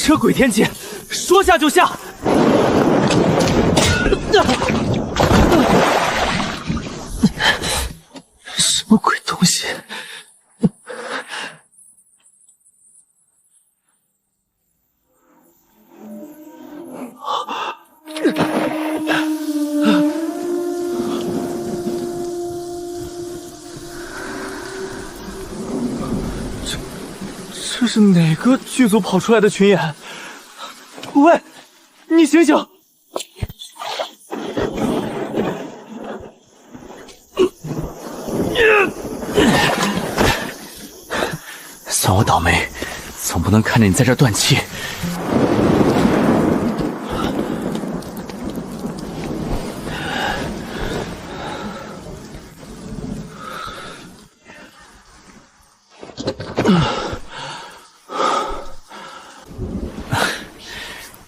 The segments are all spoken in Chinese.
车鬼天气，说下就下。什么鬼东西？这是哪个剧组跑出来的群演？喂，你醒醒！算我倒霉，总不能看着你在这断气。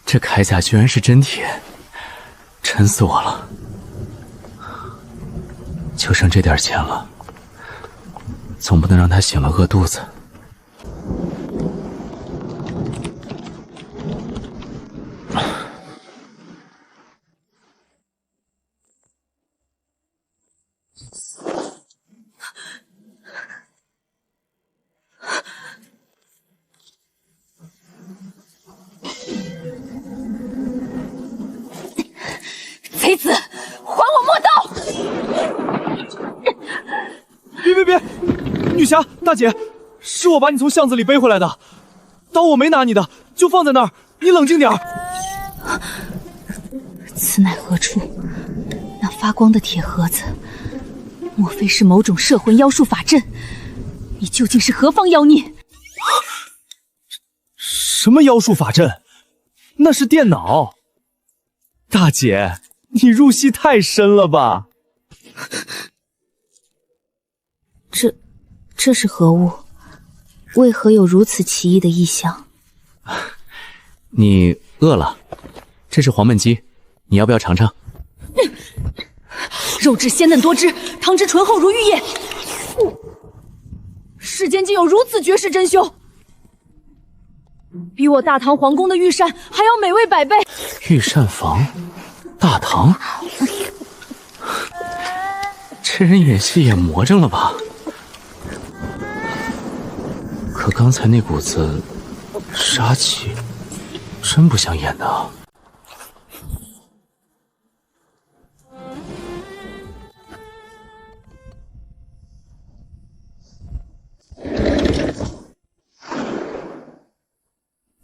这铠甲居然是真铁，沉死我了！就剩这点钱了，总不能让他醒了饿肚子。贼子，还我墨刀！别！女侠大姐，是我把你从巷子里背回来的，刀我没拿你的，就放在那儿，你冷静点儿。此乃何处？那发光的铁盒子，莫非是某种摄魂妖术法阵？你究竟是何方妖孽？什么妖术法阵？那是电脑。大姐，你入戏太深了吧？这是何物？为何有如此奇异的异象？你饿了？这是黄焖鸡，你要不要尝尝？肉质鲜嫩多汁，汤汁醇厚如玉液。世间竟有如此绝世珍馐，比我大唐皇宫的御膳还要美味百倍。御膳房，大唐，这人演戏演魔怔了吧？可刚才那股子杀气，真不像演的啊。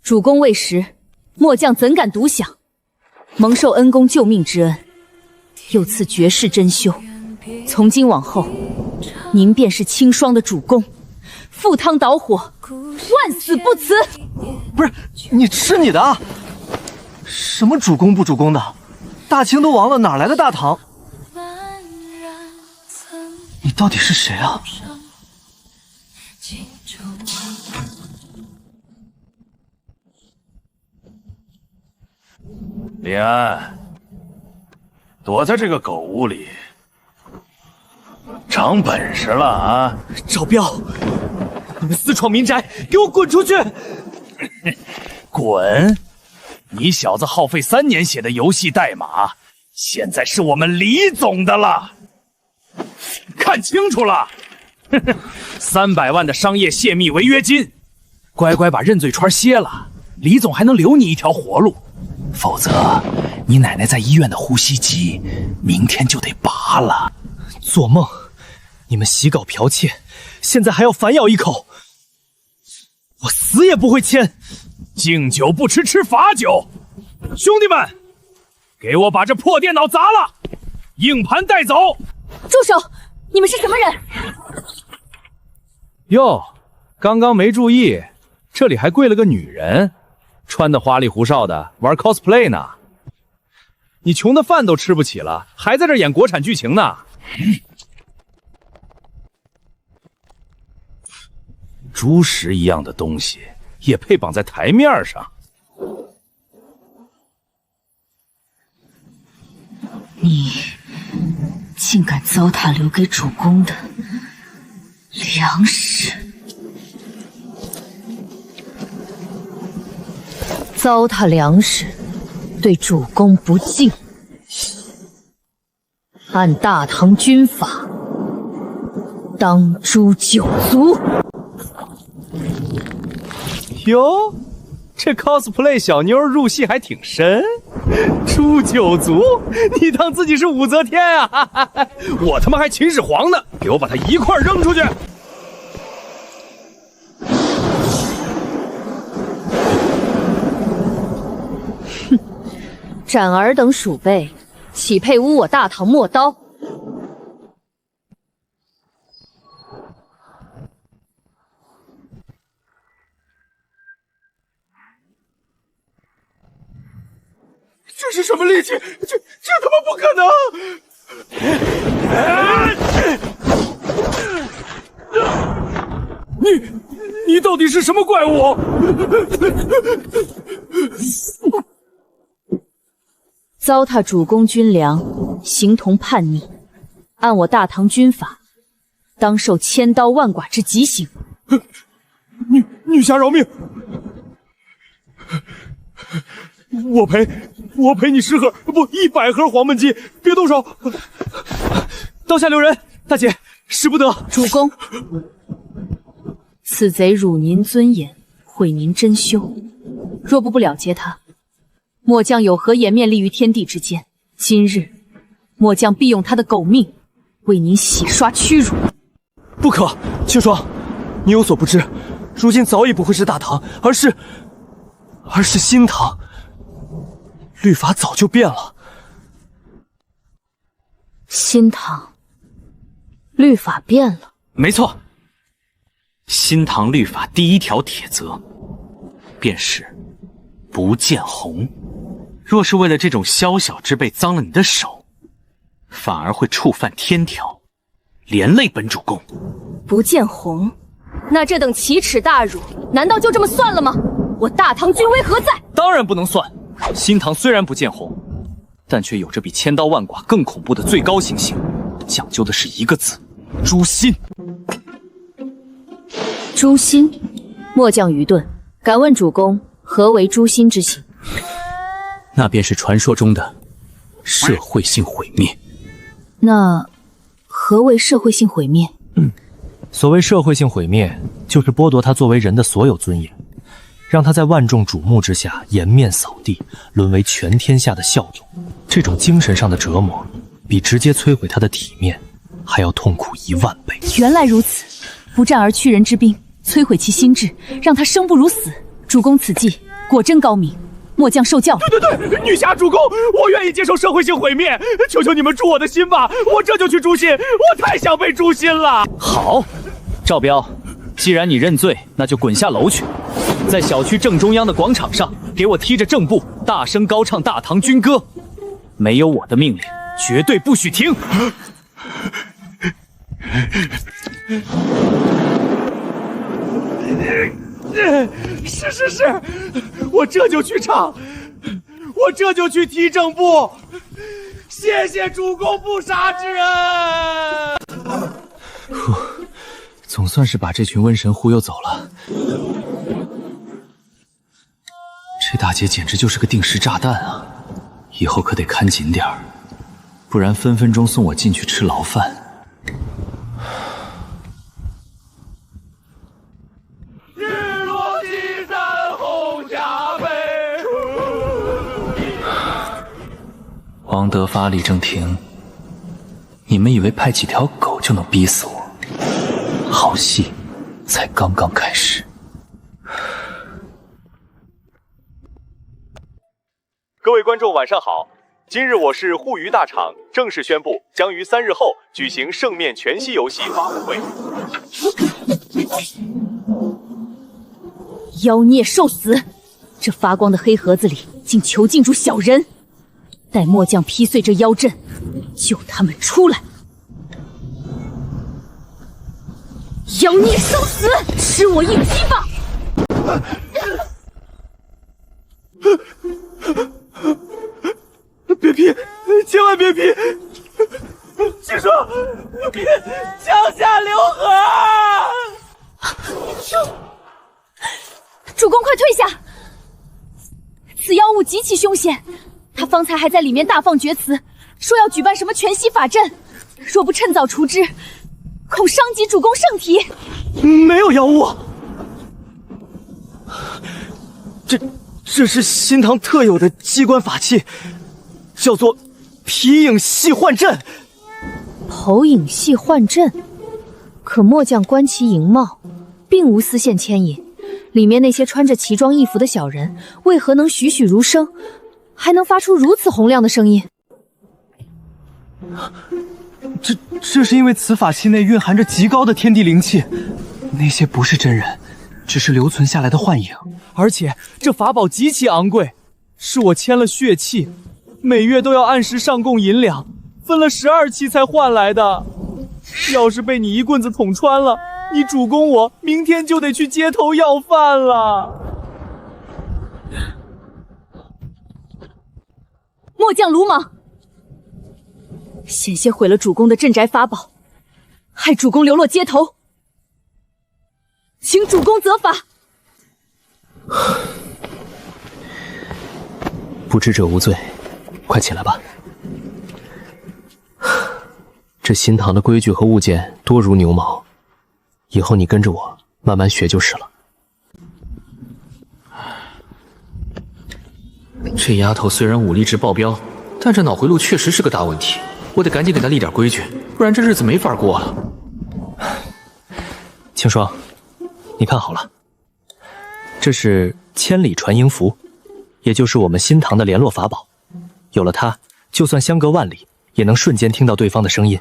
主公未识，末将怎敢独享？蒙受恩公救命之恩，又赐绝世珍馐，从今往后，您便是清霜的主公，赴汤蹈火，万死不辞。不是，你吃你的啊！什么主公不主公的？大清都亡了，哪来的大唐？你到底是谁啊？林安，躲在这个狗屋里，长本事了啊！赵彪，你们私闯民宅，给我滚出去！滚！你小子耗费3年写的游戏代码，现在是我们李总的了。看清楚了，300万的商业泄密违约金，乖乖把认罪圈歇了，李总还能留你一条活路。否则，你奶奶在医院的呼吸机明天就得拔了。做梦！你们洗稿剽窃，现在还要反咬一口，我死也不会签。敬酒不吃吃罚酒，兄弟们，给我把这破电脑砸了，硬盘带走。住手！你们是什么人？哟，刚刚没注意，这里还跪了个女人。穿得花里胡哨的玩 cosplay 呢，你穷的饭都吃不起了，还在这演国产剧情呢。猪食一样的东西也配绑在台面上？你竟敢糟蹋留给主公的粮食！糟蹋粮食，对主公不敬，按大唐军法，当诛九族。哟，这 cosplay 小妞入戏还挺深。诛九族，你当自己是武则天啊？我他妈还秦始皇呢！给我把他一块扔出去！哼，展儿等鼠辈，岂配污我大唐陌刀？这是什么力气？这他妈不可能！你到底是什么怪物？糟蹋主公军粮，形同叛逆，按我大唐军法，当受千刀万剐之极刑。女侠饶命！我赔你10盒，不100盒黄焖鸡，别动手！刀下留人，大姐，使不得！主公，此贼辱您尊严，毁您珍馐，若不了结他，末将有何颜面立于天地之间？今日，末将必用他的狗命，为您洗刷屈辱。不可，秋霜，你有所不知，如今早已不会是大唐，而是新唐。律法早就变了。新唐，律法变了。没错，新唐律法第1条铁则便是不见红。若是为了这种宵小之辈脏了你的手，反而会触犯天条，连累本主公。不见红，那这等奇耻大辱，难道就这么算了吗？我大唐军威何在？当然不能算。新唐虽然不见红，但却有着比千刀万剐更恐怖的最高刑刑，讲究的是一个字：诛心。诛心，末将愚钝，敢问主公何为诛心之刑？那便是传说中的社会性毁灭。那何为社会性毁灭？所谓社会性毁灭，就是剥夺他作为人的所有尊严，让他在万众瞩目之下颜面扫地，沦为全天下的笑种。这种精神上的折磨，比直接摧毁他的体面还要痛苦10000倍。原来如此，不战而屈人之兵，摧毁其心智，让他生不如死。主公此计果真高明，末将受教了。对，女侠主公，我愿意接受社会性毁灭，求求你们诛我的心吧，我这就去诛心，我太想被诛心了。好，赵彪，既然你认罪，那就滚下楼去，在小区正中央的广场上，给我踢着正步，大声高唱大唐军歌。没有我的命令，绝对不许停。是，我这就去唱，我这就去踢正步。谢谢主公不杀之恩。总算是把这群瘟神忽悠走了。这大姐简直就是个定时炸弹啊！以后可得看紧点儿，不然分分钟送我进去吃牢饭。日落西山红霞飞。王德发、李正廷，你们以为派几条狗就能逼死我？好戏才刚刚开始。各位观众晚上好，今日我市沪渝大厂正式宣布，将于3日后举行圣面全息游戏发布会。妖孽受死！这发光的黑盒子里竟囚禁住小人，待末将劈碎这妖阵，救他们出来。妖孽受死！吃我一击吧！别劈，千万别劈！据说别江夏流河。主公快退下！此妖物极其凶险，他方才还在里面大放厥词，说要举办什么全息法阵，若不趁早除之，恐伤及主公圣体。没有妖物，这是新唐特有的机关法器，叫做皮影戏幻阵。投影戏幻阵，可末将观其形貌，并无丝线牵引，里面那些穿着奇装异服的小人，为何能栩栩如生，还能发出如此洪亮的声音？这是因为此法器内蕴含着极高的天地灵气，那些不是真人，只是留存下来的幻影。而且这法宝极其昂贵，是我签了血契，每月都要按时上供银两，分了12期才换来的。要是被你一棍子捅穿了，你主公我明天就得去街头要饭了。末将鲁莽，险些毁了主公的镇宅法宝，害主公流落街头，请主公责罚。不知者无罪，快起来吧。这新唐的规矩和物件多如牛毛，以后你跟着我慢慢学就是了。这丫头虽然武力值爆标，但这脑回路确实是个大问题，我得赶紧给她立点规矩，不然这日子没法过了。青霜，你看好了，这是千里传音符，也就是我们新唐的联络法宝，有了它，就算相隔万里，也能瞬间听到对方的声音。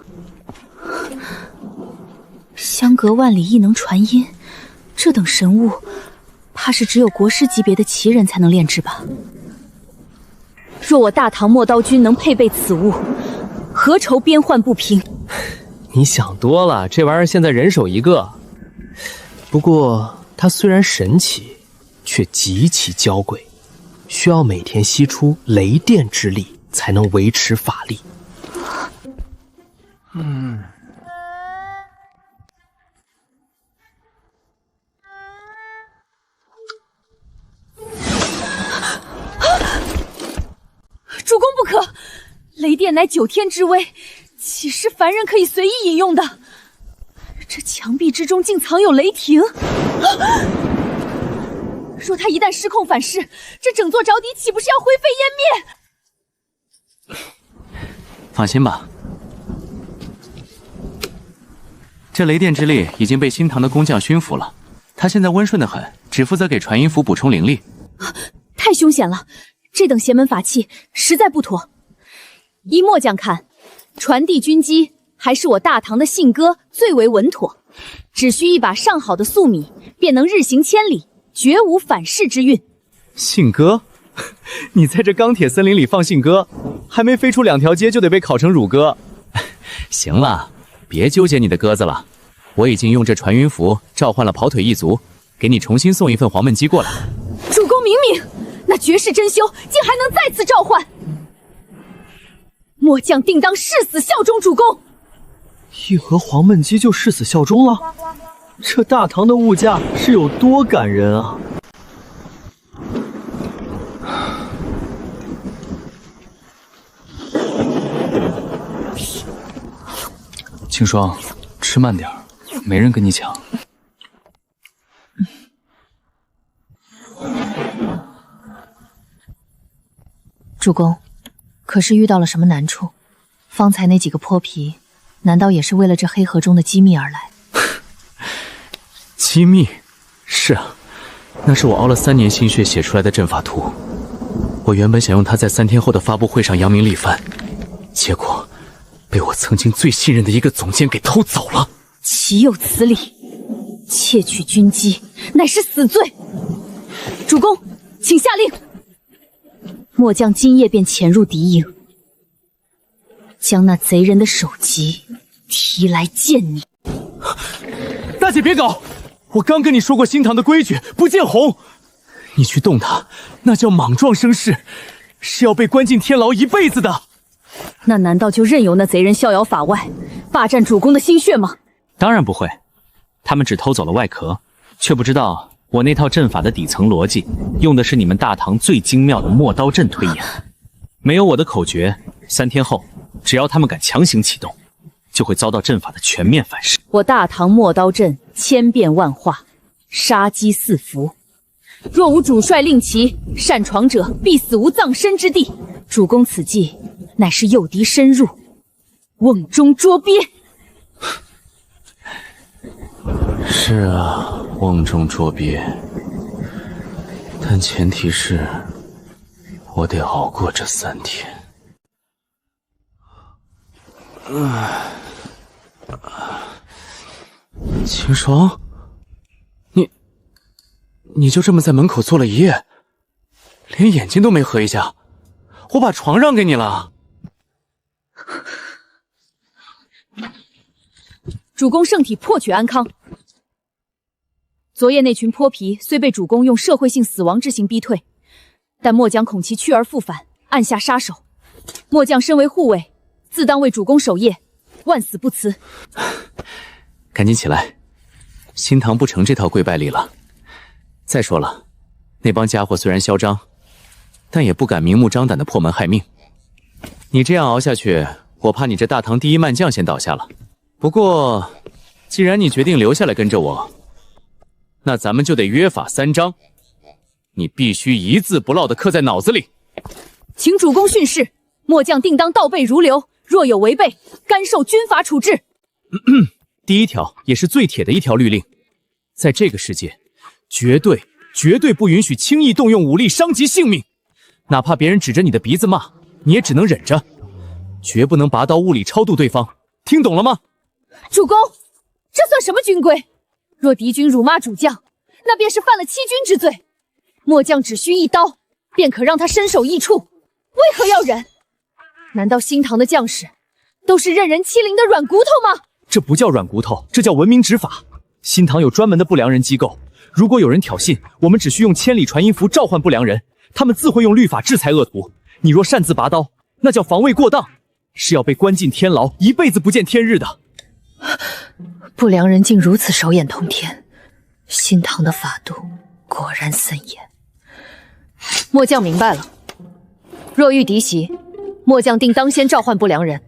相隔万里亦能传音，这等神物，怕是只有国师级别的奇人才能炼制吧？若我大唐陌刀军能配备此物，何愁边患不平？你想多了，这玩意儿现在人手一个。不过它虽然神奇，却极其娇贵，需要每天吸出雷电之力才能维持法力。主公不可，雷电乃9天之威，岂是凡人可以随意饮用的？这墙壁之中竟藏有雷霆，若他一旦失控反噬，这整座沼底岂不是要灰飞烟灭？放心吧，这雷电之力已经被新唐的工匠驯服了，他现在温顺得很，只负责给传音符补充灵力。太凶险了，这等邪门法器实在不妥。依末将看，传递军机还是我大唐的信鸽最为稳妥，只需一把上好的粟米，便能日行千里，绝无反噬之运。信鸽？你在这钢铁森林里放信鸽，还没飞出2条街就得被烤成乳鸽。行了，别纠结你的鸽子了，我已经用这传音符召唤了跑腿一族，给你重新送一份黄焖鸡过来。主公明明，那绝世珍馐竟还能再次召唤，末将定当誓死效忠主公。一盒黄焖鸡就誓死效忠了，这大唐的物价是有多感人啊！青霜，吃慢点，没人跟你抢。主公，可是遇到了什么难处？方才那几个泼皮，难道也是为了这黑盒中的机密而来？机密？是啊，那是我熬了3年心血写出来的阵法图。我原本想用它在3天后的发布会上扬名立万，结果被我曾经最信任的一个总监给偷走了。岂有此理！窃取军机，乃是死罪。主公，请下令。末将今夜便潜入敌营，将那贼人的首级提来见你。大姐别搞！我刚跟你说过新唐的规矩，不见红。你去动他，那叫莽撞生事，是要被关进天牢一辈子的。那难道就任由那贼人逍遥法外，霸占主公的心血吗？当然不会，他们只偷走了外壳，却不知道我那套阵法的底层逻辑，用的是你们大唐最精妙的陌刀阵推演。没有我的口诀，3天后，只要他们敢强行启动，就会遭到阵法的全面反噬。我大唐陌刀阵千变万化，杀机四伏。若无主帅令旗，擅闯者必死无葬身之地。主公此计，乃是诱敌深入，瓮中捉鳖。是啊，瓮中捉鳖，但前提是我得熬过这3天。秦霜，你就这么在门口坐了一夜，连眼睛都没合一下，我把床让给你了。主公圣体破取安康。昨夜那群泼皮虽被主公用社会性死亡之刑逼退，但末将恐其去而复返，暗下杀手。末将身为护卫，自当为主公守夜，万死不辞。赶紧起来，新堂不成这套跪拜礼了。再说了，那帮家伙虽然嚣张，但也不敢明目张胆的破门害命。你这样熬下去，我怕你这大唐第一慢将先倒下了。不过，既然你决定留下来跟着我，那咱们就得约法3章，你必须一字不落的刻在脑子里。请主公训示，末将定当倒背如流，若有违背，甘受军法处置。第1条也是最铁的一条律令，在这个世界，绝对不允许轻易动用武力伤及性命，哪怕别人指着你的鼻子骂，你也只能忍着，绝不能拔刀物理超度对方，听懂了吗？主公，这算什么军规？若敌军辱骂主将，那便是犯了欺君之罪。末将只需一刀，便可让他身首异处，为何要忍？难道新唐的将士都是任人欺凌的软骨头吗？这不叫软骨头，这叫文明执法。新唐有专门的不良人机构，如果有人挑衅，我们只需用千里传音符召唤不良人，他们自会用律法制裁恶徒。你若擅自拔刀，那叫防卫过当，是要被关进天牢，一辈子不见天日的。不良人竟如此手眼通天，新唐的法度果然森严。末将明白了，若遇敌袭，末将定当先召唤不良人，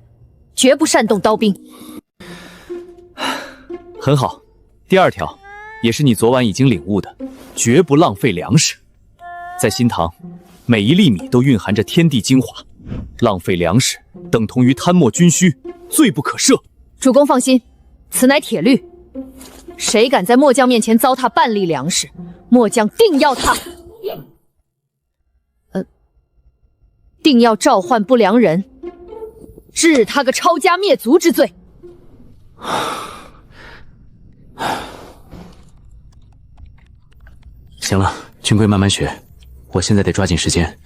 绝不擅动刀兵。很好，第2条也是你昨晚已经领悟的，绝不浪费粮食。在新唐，每一粒米都蕴含着天地精华，浪费粮食等同于贪墨军需，罪不可赦。主公放心，此乃铁律，谁敢在末将面前糟蹋半粒粮食，末将定要他，定要召唤不良人，治他个抄家灭族之罪。行了，军规慢慢学，我现在得抓紧时间，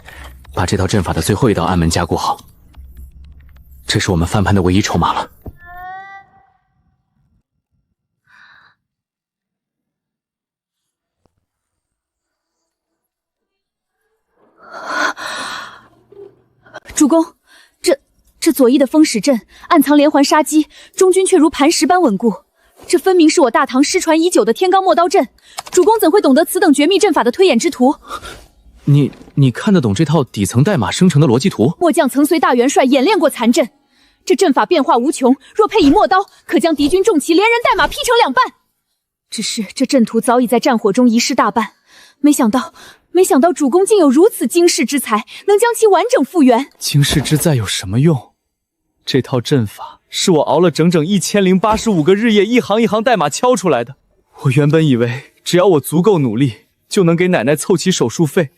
把这套阵法的最后一道暗门加固好。这是我们翻盘的唯一筹码了。主公，这左翼的风使阵暗藏连环杀机，中军却如磐石般稳固。这分明是我大唐失传已久的天罡陌刀阵，主公怎会懂得此等绝密阵法的推演之图？你看得懂这套底层代码生成的逻辑图？末将曾随大元帅演练过残阵，这阵法变化无穷，若配以陌刀，可将敌军重骑连人带马劈成2半。只是这阵图早已在战火中遗失大半，没想到主公竟有如此惊世之才，能将其完整复原。惊世之在有什么用？这套阵法是我熬了整整1085个日夜，一行一行代码敲出来的。我原本以为只要我足够努力，就能给奶奶凑齐手术费，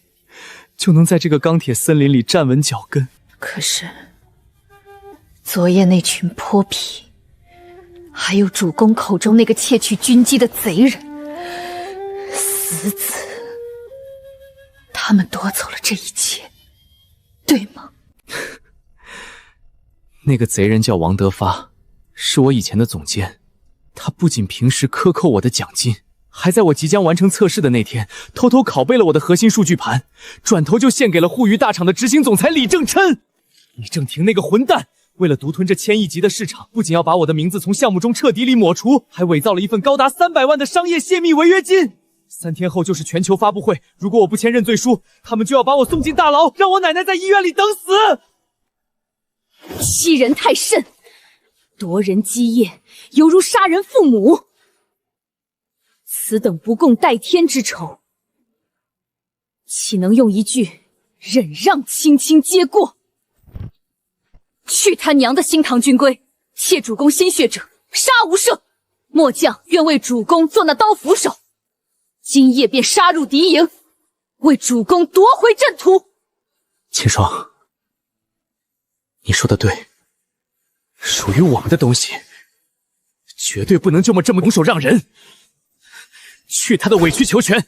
就能在这个钢铁森林里站稳脚跟。可是昨夜那群泼皮，还有主公口中那个窃取军机的贼人，死子，他们夺走了这一切，对吗？那个贼人叫王德发，是我以前的总监。他不仅平时克扣我的奖金，还在我即将完成测试的那天，偷偷拷贝了我的核心数据盘，转头就献给了沪渝大厂的执行总裁李正琛。李正廷那个混蛋，为了独吞这1000亿级的市场，不仅要把我的名字从项目中彻底里抹除，还伪造了一份高达300万的商业泄密违约金。3天后就是全球发布会，如果我不签认罪书，他们就要把我送进大牢，让我奶奶在医院里等死。欺人太甚，夺人基业，犹如杀人父母。此等不共戴天之仇，岂能用一句忍让轻轻接过？去他娘的新唐军规！窃主公心血者，杀无赦！末将愿为主公做那刀斧手，今夜便杀入敌营，为主公夺回阵图。秦霜，你说的对，属于我们的东西，绝对不能这么拱手让人。去他的委曲求全！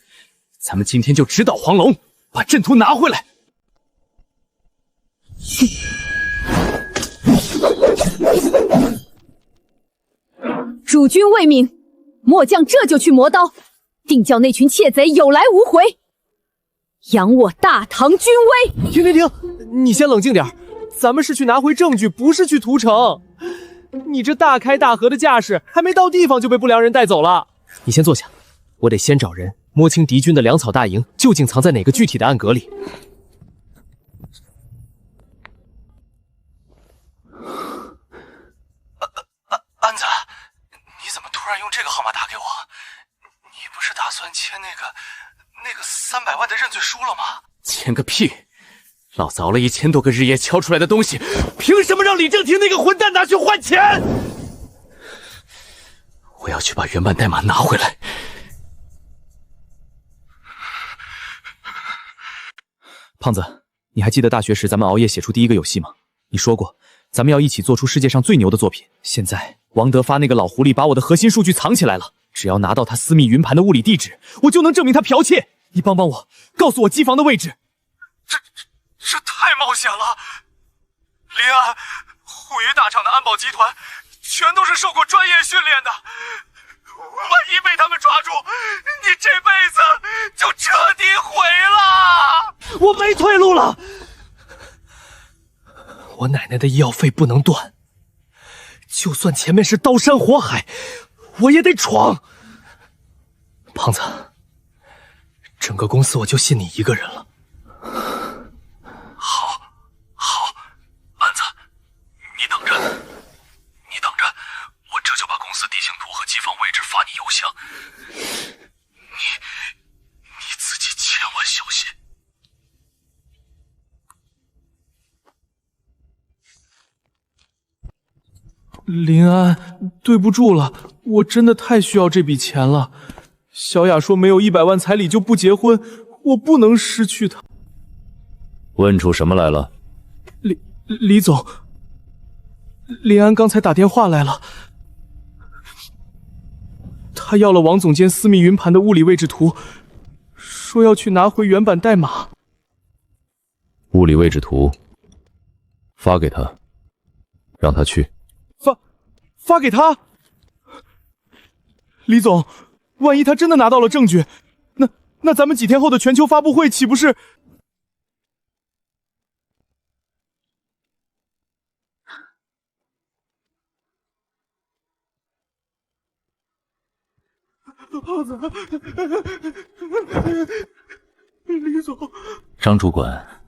咱们今天就直捣黄龙，把阵图拿回来。主君未明，末将这就去磨刀，定叫那群窃贼有来无回，扬我大唐军威！停！你先冷静点，咱们是去拿回证据，不是去屠城。你这大开大合的架势，还没到地方就被不良人带走了。你先坐下，我得先找人摸清敌军的粮草大营究竟藏在哪个具体的暗格里。安子，你怎么突然用这个号码打给我？你不是打算签那个300万的认罪书了吗？签个屁！老子熬了1000多个日夜敲出来的东西，凭什么让李正廷那个混蛋拿去换钱？我要去把原版代码拿回来。胖子，你还记得大学时咱们熬夜写出第一个游戏吗？你说过，咱们要一起做出世界上最牛的作品。现在王德发那个老狐狸把我的核心数据藏起来了，只要拿到他私密云盘的物理地址，我就能证明他剽窃。你帮帮我，告诉我机房的位置。这太冒险了！临安、虎鱼大厂的安保集团，全都是受过专业训练的。万一被他们抓住，你这辈子就彻底毁了！我没退路了，我奶奶的医药费不能断，就算前面是刀山火海，我也得闯。胖子，整个公司我就信你一个人了。好，安子，你等着，我这就把公司地形图和机房位置发你邮箱。你自己千万小心。林安，对不住了，我真的太需要这笔钱了。小雅说没有100万彩礼就不结婚，我不能失去她。问出什么来了？李总，林安刚才打电话来了，他要了王总监私密云盘的物理位置图，说要去拿回原版代码。物理位置图发给他，让他去。发给他？李总，万一他真的拿到了证据，那咱们几天后的全球发布会岂不是？胖子，李总，张主管，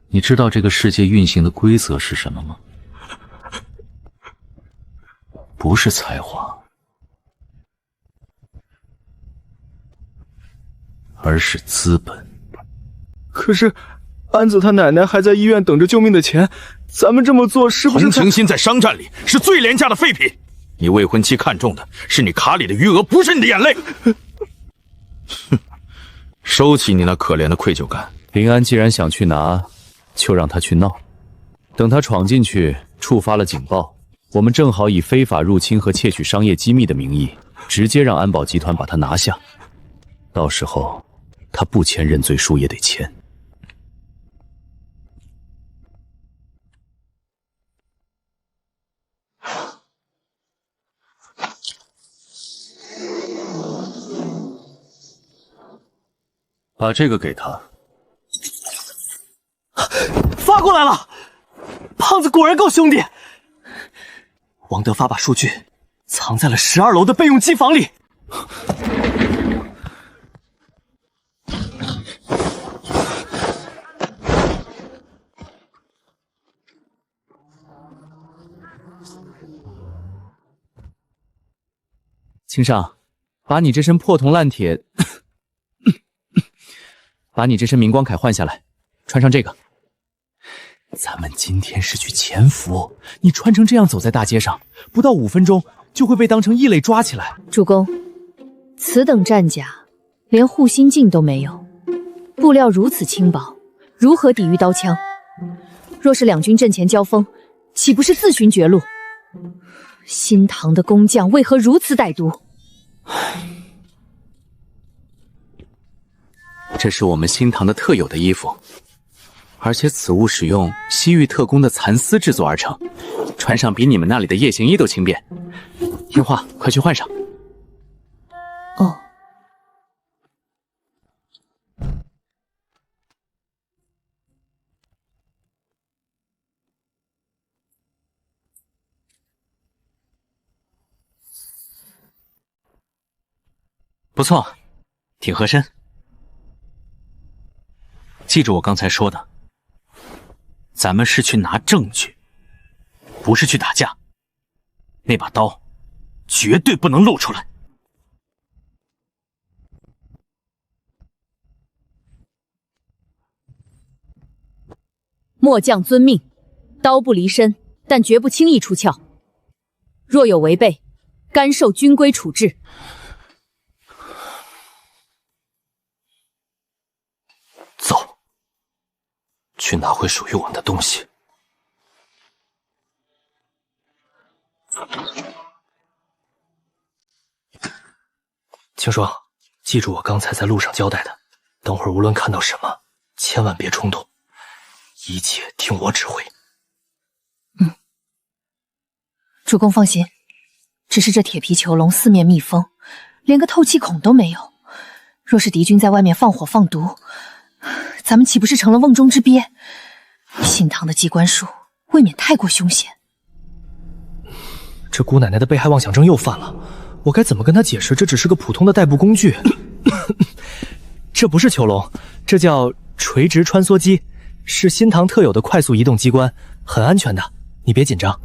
你知道这个世界运行的规则是什么吗？不是才华，而是资本。可是安子他奶奶还在医院等着救命的钱，咱们这么做是不是？同情心在商战里是最廉价的废品。你未婚妻看中的是你卡里的余额，不是你的眼泪。哼，收起你那可怜的愧疚感。林安既然想去拿，就让他去闹。等他闯进去，触发了警报，我们正好以非法入侵和窃取商业机密的名义，直接让安保集团把他拿下。到时候，他不签认罪书也得签。把这个给他。发过来了，胖子果然够凶的。王德发把数据藏在了12楼的备用机房里。青上，把你这身破铜烂铁，把你这身明光铠换下来，穿上这个。咱们今天是去潜伏，你穿成这样走在大街上，不到5分钟就会被当成异类抓起来。主公，此等战甲连护心镜都没有，布料如此轻薄，如何抵御刀枪？若是两军阵前交锋，岂不是自寻绝路？新唐的工匠为何如此歹毒？这是我们新唐的特有的衣服，而且此物使用西域特工的蚕丝制作而成，穿上比你们那里的夜行衣都轻便。听话，快去换上。哦。不错，挺合身。记住我刚才说的，咱们是去拿证据，不是去打架。那把刀绝对不能露出来。末将遵命，刀不离身，但绝不轻易出鞘。若有违背，甘受军规处置。走，去拿回属于我们的东西。青霜，记住我刚才在路上交代的，等会儿无论看到什么，千万别冲动，一切听我指挥。主公放心，只是这铁皮囚笼四面密封，连个透气孔都没有。若是敌军在外面放火放毒，咱们岂不是成了瓮中之鳖？新唐的机关术未免太过凶险。这姑奶奶的被害妄想症又犯了，我该怎么跟她解释这只是个普通的代步工具？这不是囚笼，这叫垂直穿梭机，是新唐特有的快速移动机关，很安全的，你别紧张。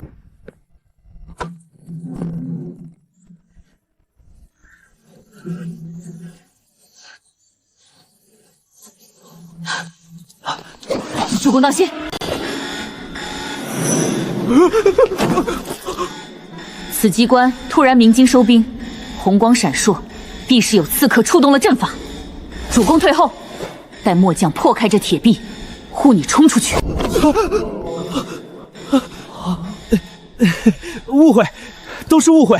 主公当心！此机关突然鸣金收兵，红光闪烁，必是有刺客触动了阵法。主公退后，待末将破开这铁壁，护你冲出去。误会，都是误会。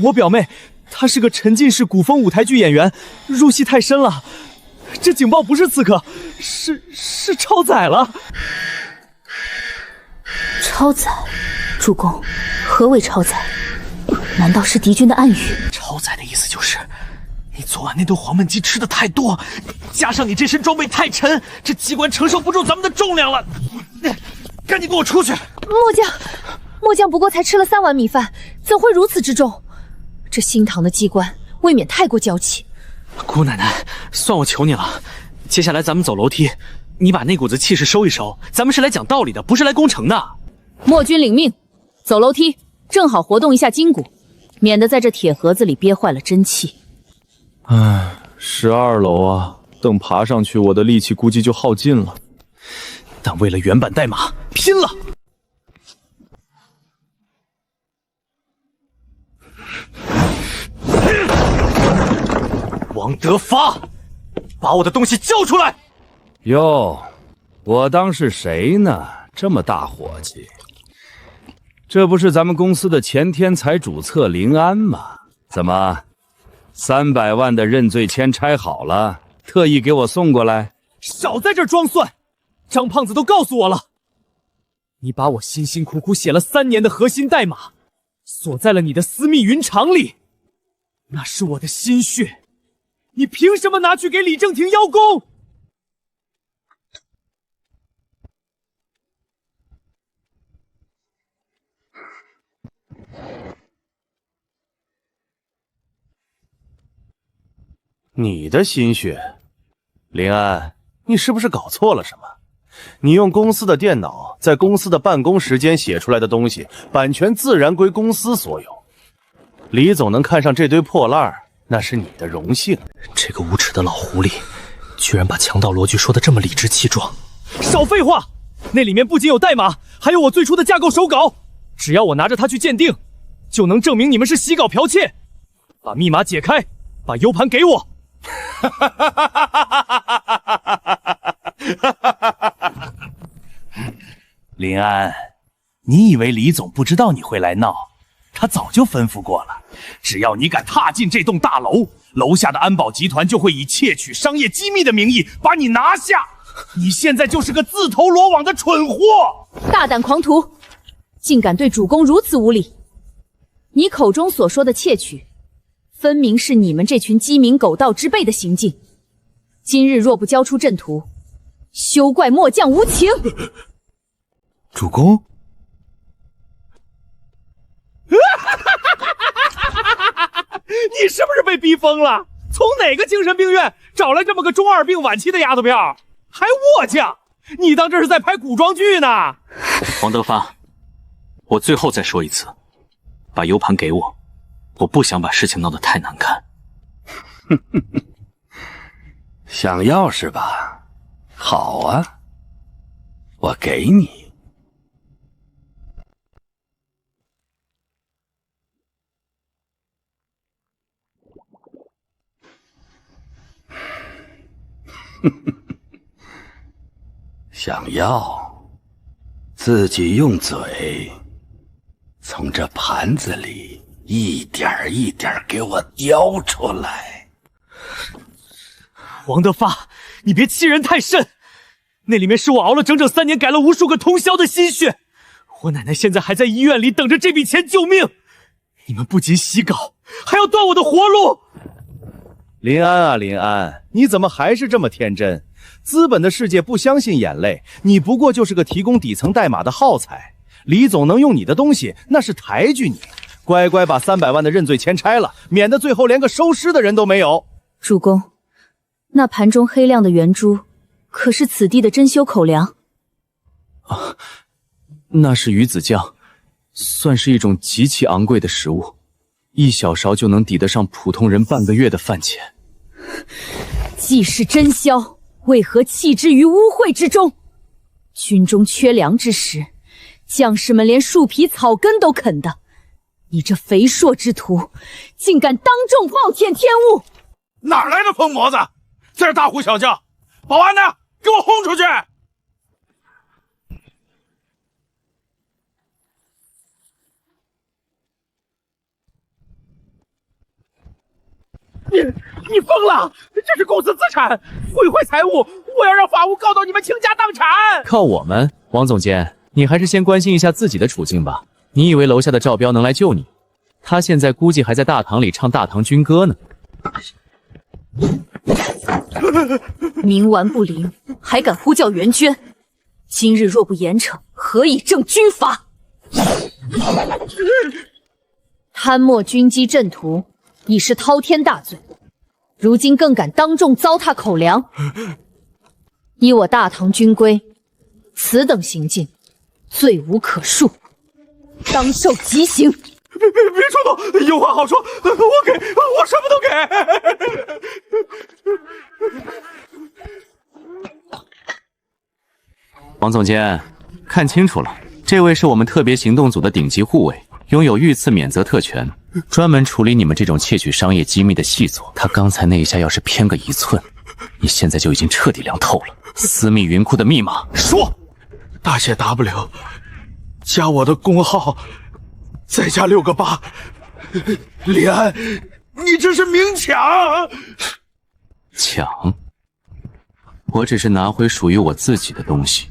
我表妹，她是个沉浸式古风舞台剧演员，入戏太深了。这警报不是刺客，是超载了。超载，主公，何为超载？难道是敌军的暗语？超载的意思就是，你昨晚那顿黄焖鸡吃的太多，加上你这身装备太沉，这机关承受不住咱们的重量了。赶紧给我出去！末将不过才吃了3碗米饭，怎会如此之重？这新唐的机关未免太过娇气。姑奶奶，算我求你了，接下来咱们走楼梯，你把那股子气势收一收，咱们是来讲道理的，不是来攻城的。末军领命，走楼梯，正好活动一下筋骨，免得在这铁盒子里憋坏了真气。12楼啊，等爬上去，我的力气估计就耗尽了。但为了原版代码，拼了！王德发，把我的东西交出来！哟，我当是谁呢？这么大伙计，这不是咱们公司的前天才主策林安吗？怎么，300万的认罪签拆好了，特意给我送过来？少在这儿装蒜！张胖子都告诉我了，你把我辛辛苦苦写了3年的核心代码锁在了你的私密云场里，那是我的心血，你凭什么拿去给李正廷邀功？你的心血，林安，你是不是搞错了什么？你用公司的电脑在公司的办公时间写出来的东西，版权自然归公司所有。李总能看上这堆破烂儿，那是你的荣幸。这个无耻的老狐狸，居然把强盗罗局说得这么理直气壮。少废话！那里面不仅有代码，还有我最初的架构手稿。只要我拿着它去鉴定，就能证明你们是洗稿剽窃。把密码解开，把 U 盘给我。林安，你以为李总不知道你会来闹？他早就吩咐过了，只要你敢踏进这栋大楼，楼下的安保集团就会以窃取商业机密的名义把你拿下。你现在就是个自投罗网的蠢货！大胆狂徒，竟敢对主公如此无礼！你口中所说的窃取，分明是你们这群鸡鸣狗盗之辈的行径。今日若不交出阵图，休怪末将无情！主公，你是不是被逼疯了？从哪个精神病院找来这么个中二病晚期的丫头票？还卧将？你当这是在拍古装剧呢？王德发，我最后再说一次，把 U 盘给我，我不想把事情闹得太难看。想要是吧？好啊，我给你。想要，自己用嘴从这盘子里一点一点给我叼出来。王德发，你别欺人太甚！那里面是我熬了整整3年，改了无数个通宵的心血。我奶奶现在还在医院里等着这笔钱救命。你们不仅洗稿，还要断我的活路！林安啊，林安，你怎么还是这么天真？资本的世界不相信眼泪，你不过就是个提供底层代码的耗材。李总能用你的东西，那是抬举你。乖乖把300万的认罪钱拆了，免得最后连个收尸的人都没有。主公，那盘中黑亮的圆珠，可是此地的珍馐口粮啊？那是鱼子酱，算是一种极其昂贵的食物，1小勺就能抵得上普通人半个月的饭钱。既是珍馐，为何弃之于污秽之中？军中缺粮之时，将士们连树皮草根都啃的，你这肥硕之徒，竟敢当众暴殄天物！哪来的疯魔子，在这大呼小叫？保安呢？给我轰出去！你疯了！这是公司资产，毁坏财物，我要让法务告到你们倾家荡产！靠我们，王总监，你还是先关心一下自己的处境吧。你以为楼下的赵彪能来救你？他现在估计还在大堂里唱大唐军歌呢。冥顽不灵，还敢呼叫援捐！今日若不严惩，何以正军法？贪墨军机阵图已是滔天大罪，如今更敢当众糟蹋口粮，依我大唐军规，此等行径罪无可恕，当受极刑。别冲动，有话好说，我什么都给。王总监，看清楚了，这位是我们特别行动组的顶级护卫，拥有遇刺免责特权，专门处理你们这种窃取商业机密的细作。他刚才那一下要是偏个1寸，你现在就已经彻底凉透了。私密云库的密码说，大写 W 加我的工号，再加6个8。李安，你这是明抢！抢？我只是拿回属于我自己的东西。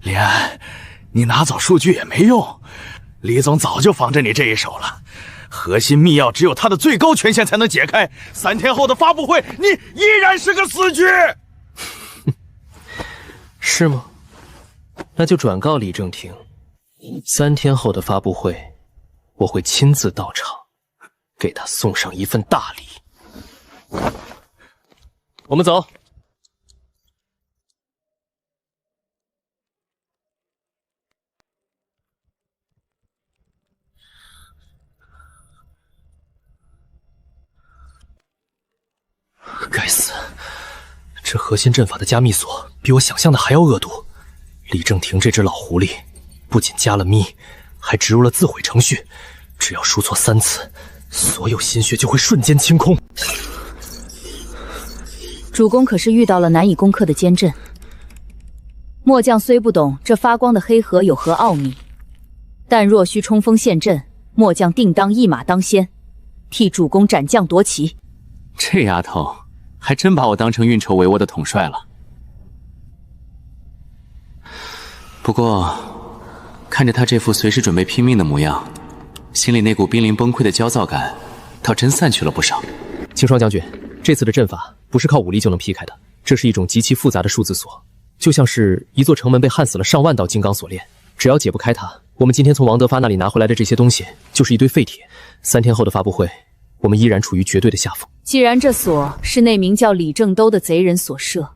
李安，你拿走数据也没用，李总早就防着你这一手了。核心密钥只有他的最高权限才能解开，3天后的发布会，你依然是个死局。是吗？那就转告李正廷， 3天后的发布会，我会亲自到场，给他送上一份大礼。我们走。该死，这核心阵法的加密锁比我想象的还要恶毒。李正廷这只老狐狸，不仅加了密，还植入了自毁程序，只要输错3次，所有心血就会瞬间清空。主公可是遇到了难以攻克的坚阵。末将虽不懂这发光的黑盒有何奥秘，但若需冲锋陷阵，末将定当一马当先，替主公斩将夺旗。这丫头还真把我当成运筹帷幄的统帅了。不过，看着他这副随时准备拼命的模样，心里那股濒临崩溃的焦躁感，倒真散去了不少。青霜将军，这次的阵法不是靠武力就能劈开的，这是一种极其复杂的数字锁，就像是一座城门被焊死了上万道金刚锁链，只要解不开它，我们今天从王德发那里拿回来的这些东西就是一堆废铁。3天后的发布会，我们依然处于绝对的下风。既然这锁是那名叫李正兜的贼人所设，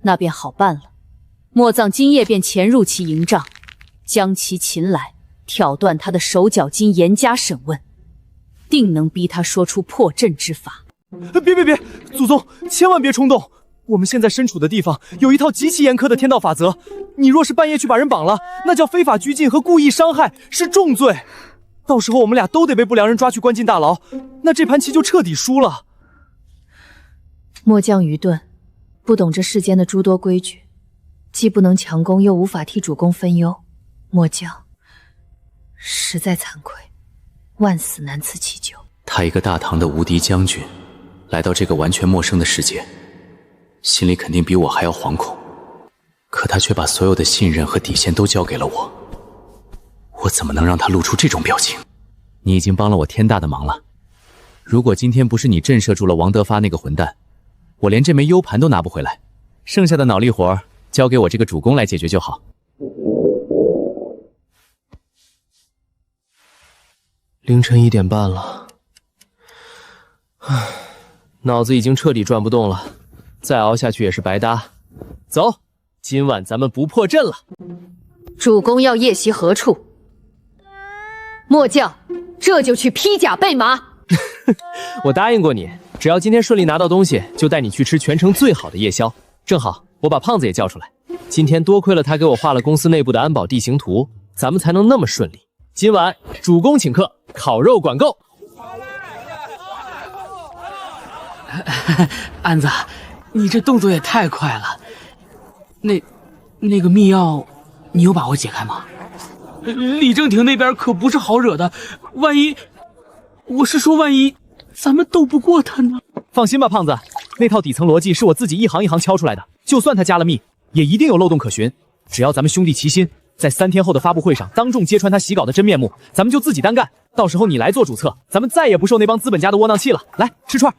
那便好办了。莫藏今夜便潜入其营帐，将其擒来，挑断他的手脚筋，严加审问，定能逼他说出破阵之法。别，祖宗，千万别冲动！我们现在身处的地方有一套极其严苛的天道法则，你若是半夜去把人绑了，那叫非法拘禁和故意伤害，是重罪。到时候我们俩都得被不良人抓去关进大牢，那这盘棋就彻底输了。末将愚钝，不懂这世间的诸多规矩，既不能强攻，又无法替主公分忧，末将实在惭愧，万死难辞其咎。他一个大唐的无敌将军，来到这个完全陌生的世界，心里肯定比我还要惶恐。可他却把所有的信任和底线都交给了我，我怎么能让他露出这种表情？你已经帮了我天大的忙了。如果今天不是你震慑住了王德发那个混蛋，我连这枚 U 盘都拿不回来，剩下的脑力活交给我这个主公来解决就好。凌晨1点半了，唉，脑子已经彻底转不动了，再熬下去也是白搭。走，今晚咱们不破阵了。主公要夜袭何处？末将这就去披甲备马。我答应过你，只要今天顺利拿到东西，就带你去吃全城最好的夜宵。正好，我把胖子也叫出来。今天多亏了他给我画了公司内部的安保地形图，咱们才能那么顺利。今晚主公请客，烤肉管够。安子，你这动作也太快了。那个密钥，你有把握解开吗？李正廷那边可不是好惹的，万一咱们斗不过他呢？放心吧，胖子，那套底层逻辑是我自己一行一行敲出来的，就算他加了密，也一定有漏洞可循。只要咱们兄弟齐心，在3天后的发布会上当众揭穿他洗稿的真面目，咱们就自己单干。到时候你来做主策，咱们再也不受那帮资本家的窝囊气了。来，吃串。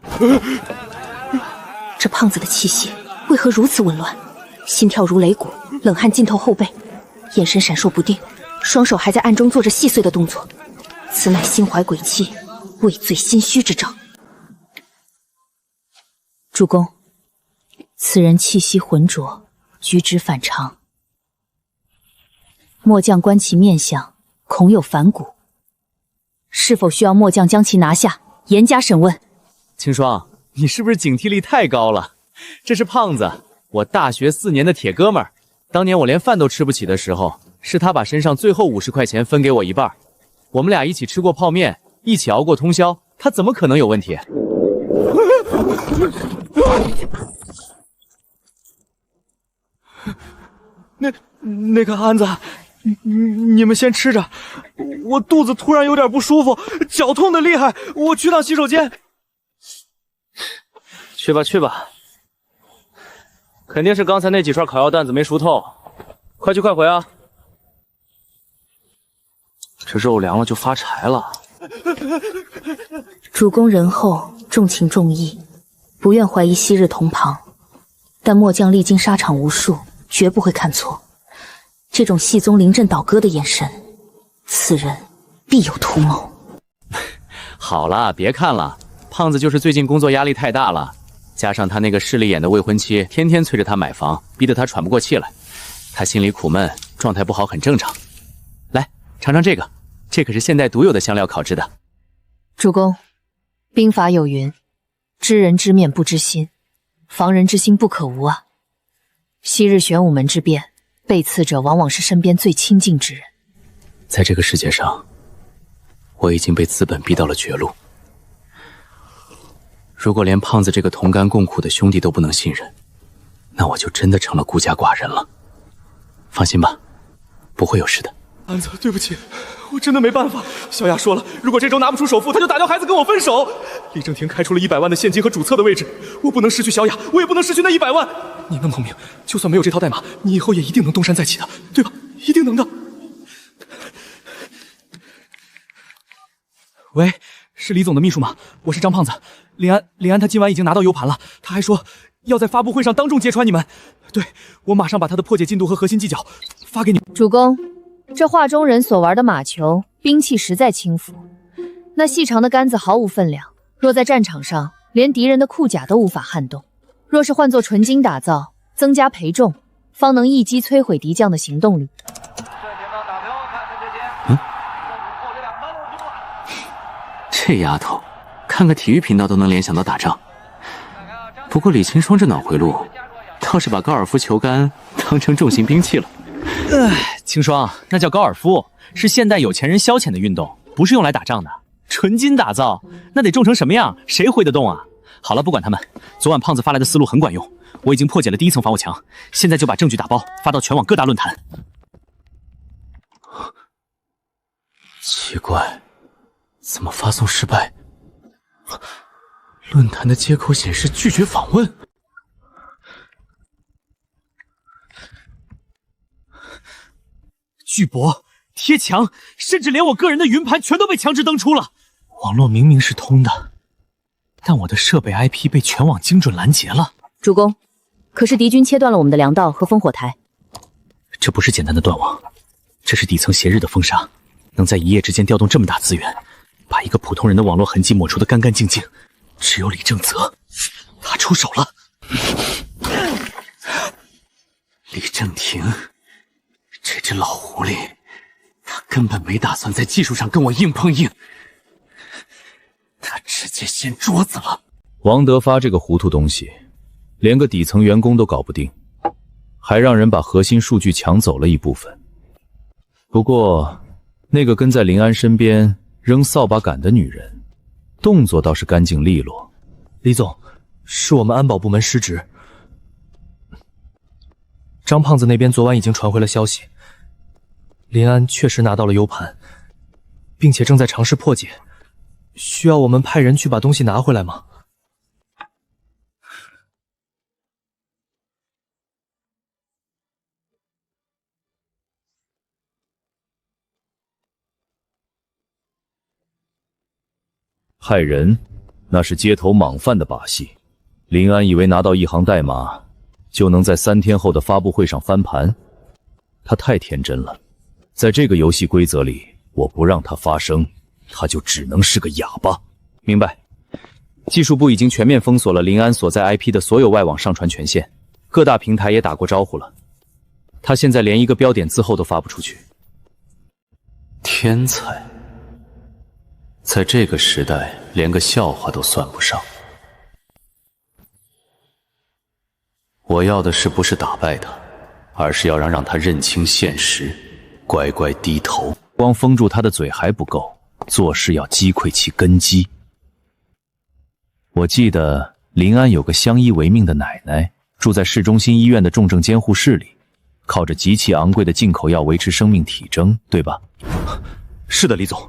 这胖子的气息为何如此紊乱？心跳如擂鼓，冷汗浸透后背，眼神闪烁不定，双手还在暗中做着细碎的动作。此乃心怀鬼气，畏罪心虚之兆。主公，此人气息浑浊，举止反常。末将观其面相，恐有反骨，是否需要末将将其拿下，严加审问？青霜，你是不是警惕力太高了？这是胖子，我大学4年的铁哥们儿。当年我连饭都吃不起的时候，是他把身上最后50块钱分给我一半。我们俩一起吃过泡面，一起熬过通宵，他怎么可能有问题？那个安子，你们先吃着，我肚子突然有点不舒服，脚痛的厉害，我去趟洗手间。去吧，肯定是刚才那几串烤药担子没熟透，快去快回啊！这肉凉了就发柴了。主公仁厚，重情重义，不愿怀疑昔日同旁，但末将历经沙场无数，绝不会看错。这种戏宗临阵倒戈的眼神，此人必有图谋。好了，别看了，胖子就是最近工作压力太大了，加上他那个势利眼的未婚妻天天催着他买房，逼得他喘不过气来，他心里苦闷，状态不好很正常。来，尝尝这个，这可是现代独有的香料烤制的。主公，兵法有云：知人知面不知心，防人之心不可无啊。昔日玄武门之变，被刺者往往是身边最亲近之人。在这个世界上，我已经被资本逼到了绝路。如果连胖子这个同甘共苦的兄弟都不能信任，那我就真的成了孤家寡人了。放心吧，不会有事的。安子，对不起，我真的没办法。小雅说了，如果这周拿不出首付，他就打掉孩子跟我分手。李正廷开出了100万的现金和主策的位置，我不能失去小雅，我也不能失去那100万。你那么聪明，就算没有这套代码，你以后也一定能东山再起的，对吧？一定能的。喂，是李总的秘书吗？我是张胖子。林安他今晚已经拿到 U 盘了，他还说要在发布会上当众揭穿你们。对，我马上把他的破解进度和核心技巧发给你。主公，这画中人所玩的马球，兵器实在轻浮，那细长的杆子毫无分量，若在战场上，连敌人的裤甲都无法撼动。若是换作纯金打造，增加培重，方能一击摧毁敌将的行动力。这丫头，看个体育频道都能联想到打仗。不过李青霜这脑回路，倒是把高尔夫球杆当成重型兵器了。青霜，那叫高尔夫，是现代有钱人消遣的运动，不是用来打仗的。纯金打造，那得重成什么样？谁挥得动啊？好了，不管他们，昨晚胖子发来的思路很管用，我已经破解了第1层防火墙，现在就把证据打包发到全网各大论坛。奇怪，怎么发送失败？论坛的接口显示拒绝访问。巨博、贴墙，甚至连我个人的云盘全都被强制登出了。网络明明是通的，但我的设备 IP 被全网精准拦截了。主公，可是敌军切断了我们的粮道和烽火台。这不是简单的断网，这是底层斜日的封杀，能在一夜之间调动这么大资源，把一个普通人的网络痕迹抹除得干干净净，只有李正则，他出手了。李正廷，这只老狐狸，他根本没打算在技术上跟我硬碰硬，他直接掀桌子了。王德发这个糊涂东西，连个底层员工都搞不定，还让人把核心数据抢走了一部分。不过，那个跟在林安身边扔扫把杆的女人，动作倒是干净利落。李总，是我们安保部门失职。张胖子那边昨晚已经传回了消息，林安确实拿到了 U 盘，并且正在尝试破解。需要我们派人去把东西拿回来吗？害人，那是街头莽犯的把戏。林安以为拿到一行代码，就能在3天后的发布会上翻盘，他太天真了。在这个游戏规则里，我不让他发声，他就只能是个哑巴。明白。技术部已经全面封锁了林安所在 IP 的所有外网上传权限，各大平台也打过招呼了。他现在连一个标点字后都发不出去。天才，在这个时代连个笑话都算不上。我要的是不是打败他，而是要让他认清现实，乖乖低头。光封住他的嘴还不够，做事要击溃其根基。我记得临安有个相依为命的奶奶，住在市中心医院的重症监护室里，靠着极其昂贵的进口药维持生命体征，对吧？是的，李总。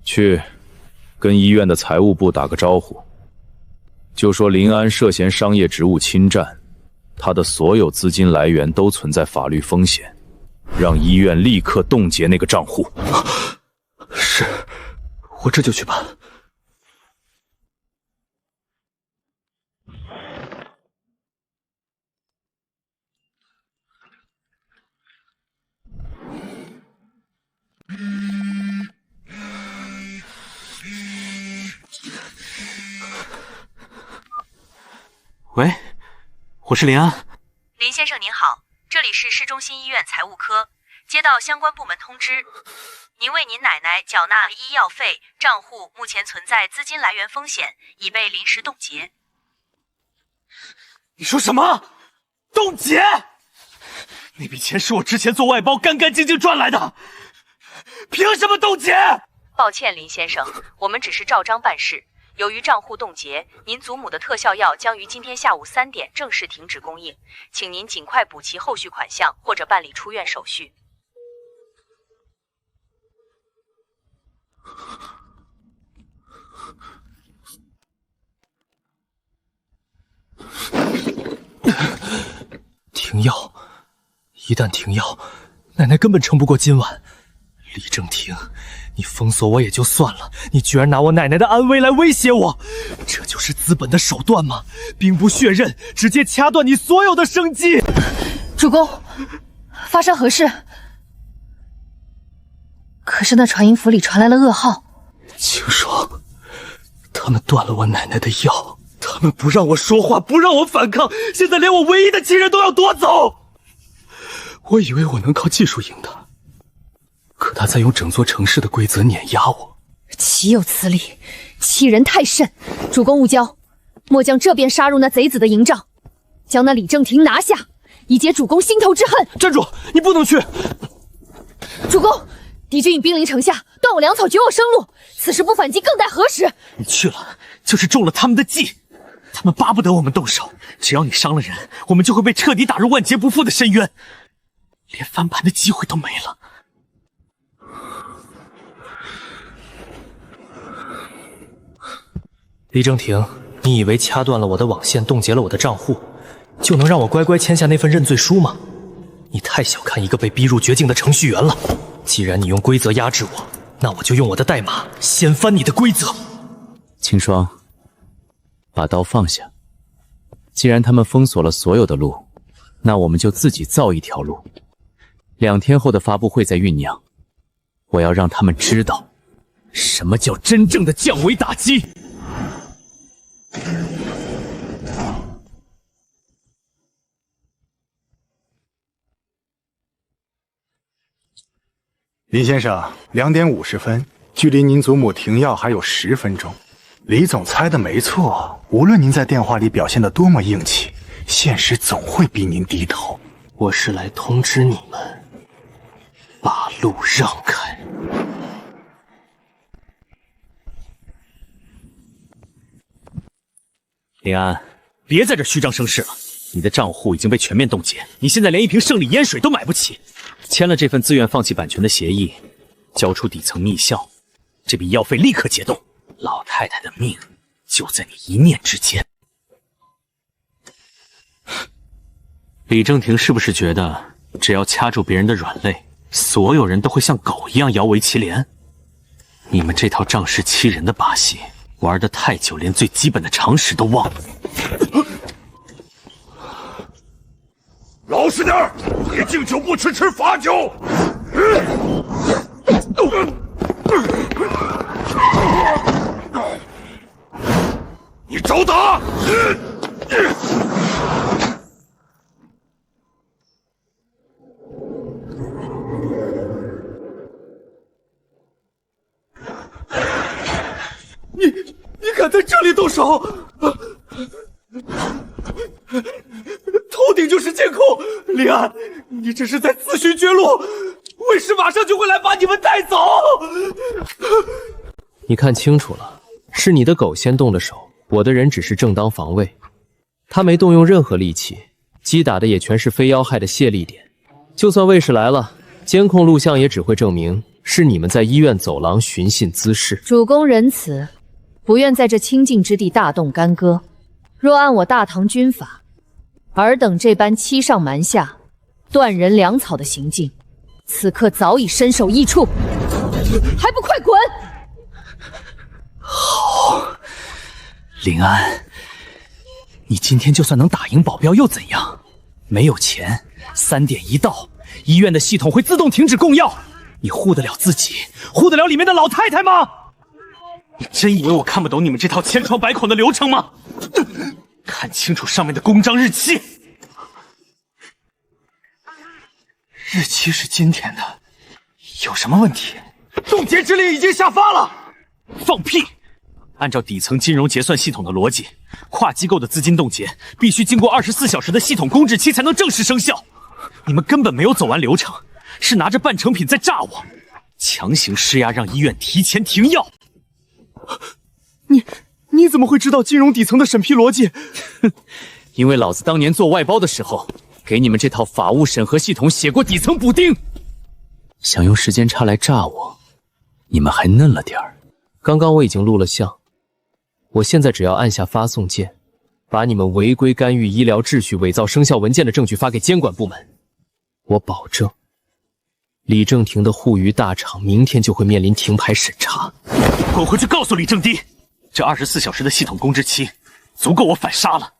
去跟医院的财务部打个招呼，就说临安涉嫌商业职务侵占，他的所有资金来源都存在法律风险，让医院立刻冻结那个账户。是，我这就去办。喂，我是林安。林先生您好，这里是市中心医院财务科，接到相关部门通知，您为您奶奶缴纳医药费，账户目前存在资金来源风险，已被临时冻结。你说什么？冻结？那笔钱是我之前做外包干干净净赚来的，凭什么冻结？抱歉，林先生，我们只是照章办事。由于账户冻结，您祖母的特效药将于今天下午3点正式停止供应，请您尽快补齐后续款项或者办理出院手续。停药，一旦停药，奶奶根本撑不过今晚。李正廷，你封锁我也就算了，你居然拿我奶奶的安危来威胁我，这就是资本的手段吗？兵不血刃，直接掐断你所有的生机。主公，发生何事？可是那传音符里传来了噩耗。清霜，他们断了我奶奶的药，他们不让我说话，不让我反抗，现在连我唯一的亲人都要夺走。我以为我能靠技术赢他，可他在用整座城市的规则碾压我。岂有此理！欺人太甚！主公勿骄，末将这便杀入那贼子的营帐，将那李正廷拿下，以解主公心头之恨。站住！你不能去！主公，敌军已兵临城下，断我粮草，绝我生路。此时不反击，更待何时？你去了，就是中了他们的计。他们巴不得我们动手，只要你伤了人，我们就会被彻底打入万劫不复的深渊，连翻盘的机会都没了。李正廷，你以为掐断了我的网线，冻结了我的账户，就能让我乖乖签下那份认罪书吗？你太小看一个被逼入绝境的程序员了。既然你用规则压制我，那我就用我的代码掀翻你的规则。清霜，把刀放下。既然他们封锁了所有的路，那我们就自己造一条路。2天后的发布会在酝酿，我要让他们知道什么叫真正的降维打击。林先生，2点50分，距离您祖母停药还有10分钟。李总猜的没错，无论您在电话里表现得多么硬气，现实总会逼您低头。我是来通知你们，把路让开。林安，别在这虚张声势了，你的账户已经被全面冻结，你现在连一瓶圣礼烟水都买不起。签了这份自愿放弃版权的协议，交出底层密效，这笔药费立刻解冻。老太太的命就在你一念之间。李正廷是不是觉得只要掐住别人的软肋，所有人都会像狗一样摇尾乞怜？你们这套仗势欺人的把戏玩得太久，连最基本的常识都忘了。老实点儿，别敬酒不吃吃罚酒。你找打！你敢在这里动手？头顶就是监控，李安，你这是在自寻绝路，卫士马上就会来把你们带走。你看清楚了，是你的狗先动的手，我的人只是正当防卫。他没动用任何力气，击打的也全是非要害的泄力点。就算卫士来了，监控录像也只会证明是你们在医院走廊寻衅滋事。主公仁慈，不愿在这清静之地大动干戈。若按我大唐军法，尔等这般欺上瞒下、断人粮草的行径，此刻早已身首异处，还不快滚！好，林安，你今天就算能打赢保镖又怎样？没有钱，3点一到，医院的系统会自动停止供药，你护得了自己，护得了里面的老太太吗？你真以为我看不懂你们这套千疮百孔的流程吗？看清楚上面的公章日期。日期是今天的，有什么问题？冻结指令已经下发了。放屁！按照底层金融结算系统的逻辑，跨机构的资金冻结必须经过24小时的系统公示期才能正式生效。你们根本没有走完流程，是拿着半成品在炸我，强行施压让医院提前停药。你怎么会知道金融底层的审批逻辑？因为老子当年做外包的时候，给你们这套法务审核系统写过底层补丁。想用时间差来炸我，你们还嫩了点儿。刚刚我已经录了像，我现在只要按下发送键，把你们违规干预医疗秩序、伪造生效文件的证据发给监管部门，我保证，李正廷的沪渝大厂明天就会面临停牌审查。滚回去告诉李正迪，这24小时的系统公知期足够我反杀了，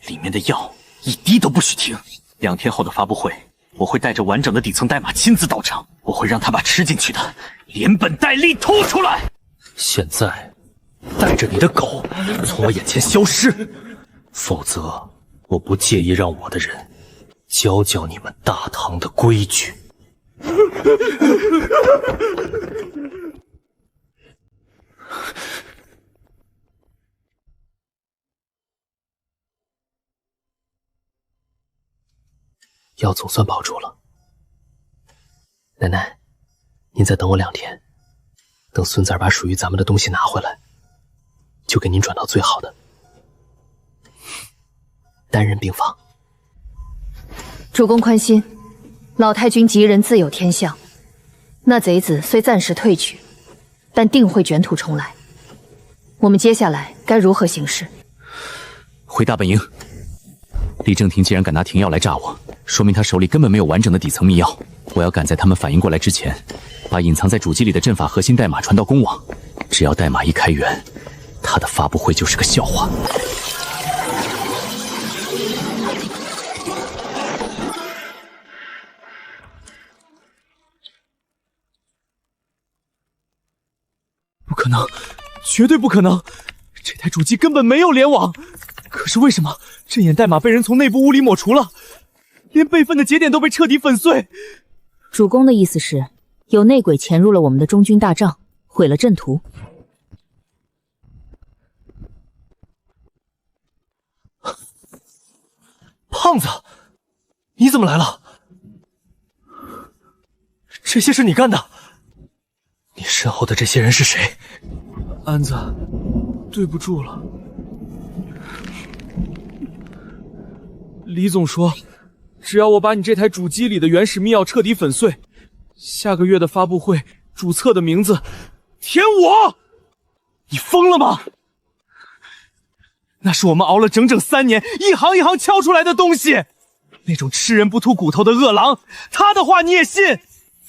里面的药一滴都不许停。2天后的发布会，我会带着完整的底层代码亲自到场，我会让他把吃进去的连本带利吐出来。现在，带着你的狗从我眼前消失，否则我不介意让我的人教教你们大唐的规矩。药总算保住了，奶奶，您再等我2天，等孙子儿把属于咱们的东西拿回来，就给您转到最好的单人病房。主公宽心，老太君吉人自有天相，那贼子虽暂时退去，但定会卷土重来。我们接下来该如何行事？回大本营。李正廷既然敢拿停药来炸我，说明他手里根本没有完整的底层密钥。我要赶在他们反应过来之前，把隐藏在主机里的阵法核心代码传到公网。只要代码一开源，他的发布会就是个笑话。不可能，绝对不可能！这台主机根本没有联网。可是为什么阵眼代码被人从内部物理抹除了，连备份的节点都被彻底粉碎？主公的意思是，有内鬼潜入了我们的中军大帐，毁了阵图。胖子，你怎么来了？这些是你干的？你身后的这些人是谁？安子，对不住了。李总说，只要我把你这台主机里的原始密钥彻底粉碎，下个月的发布会主册的名字填我。你疯了吗？那是我们熬了整整3年，一行一行敲出来的东西。那种吃人不吐骨头的恶狼，他的话你也信？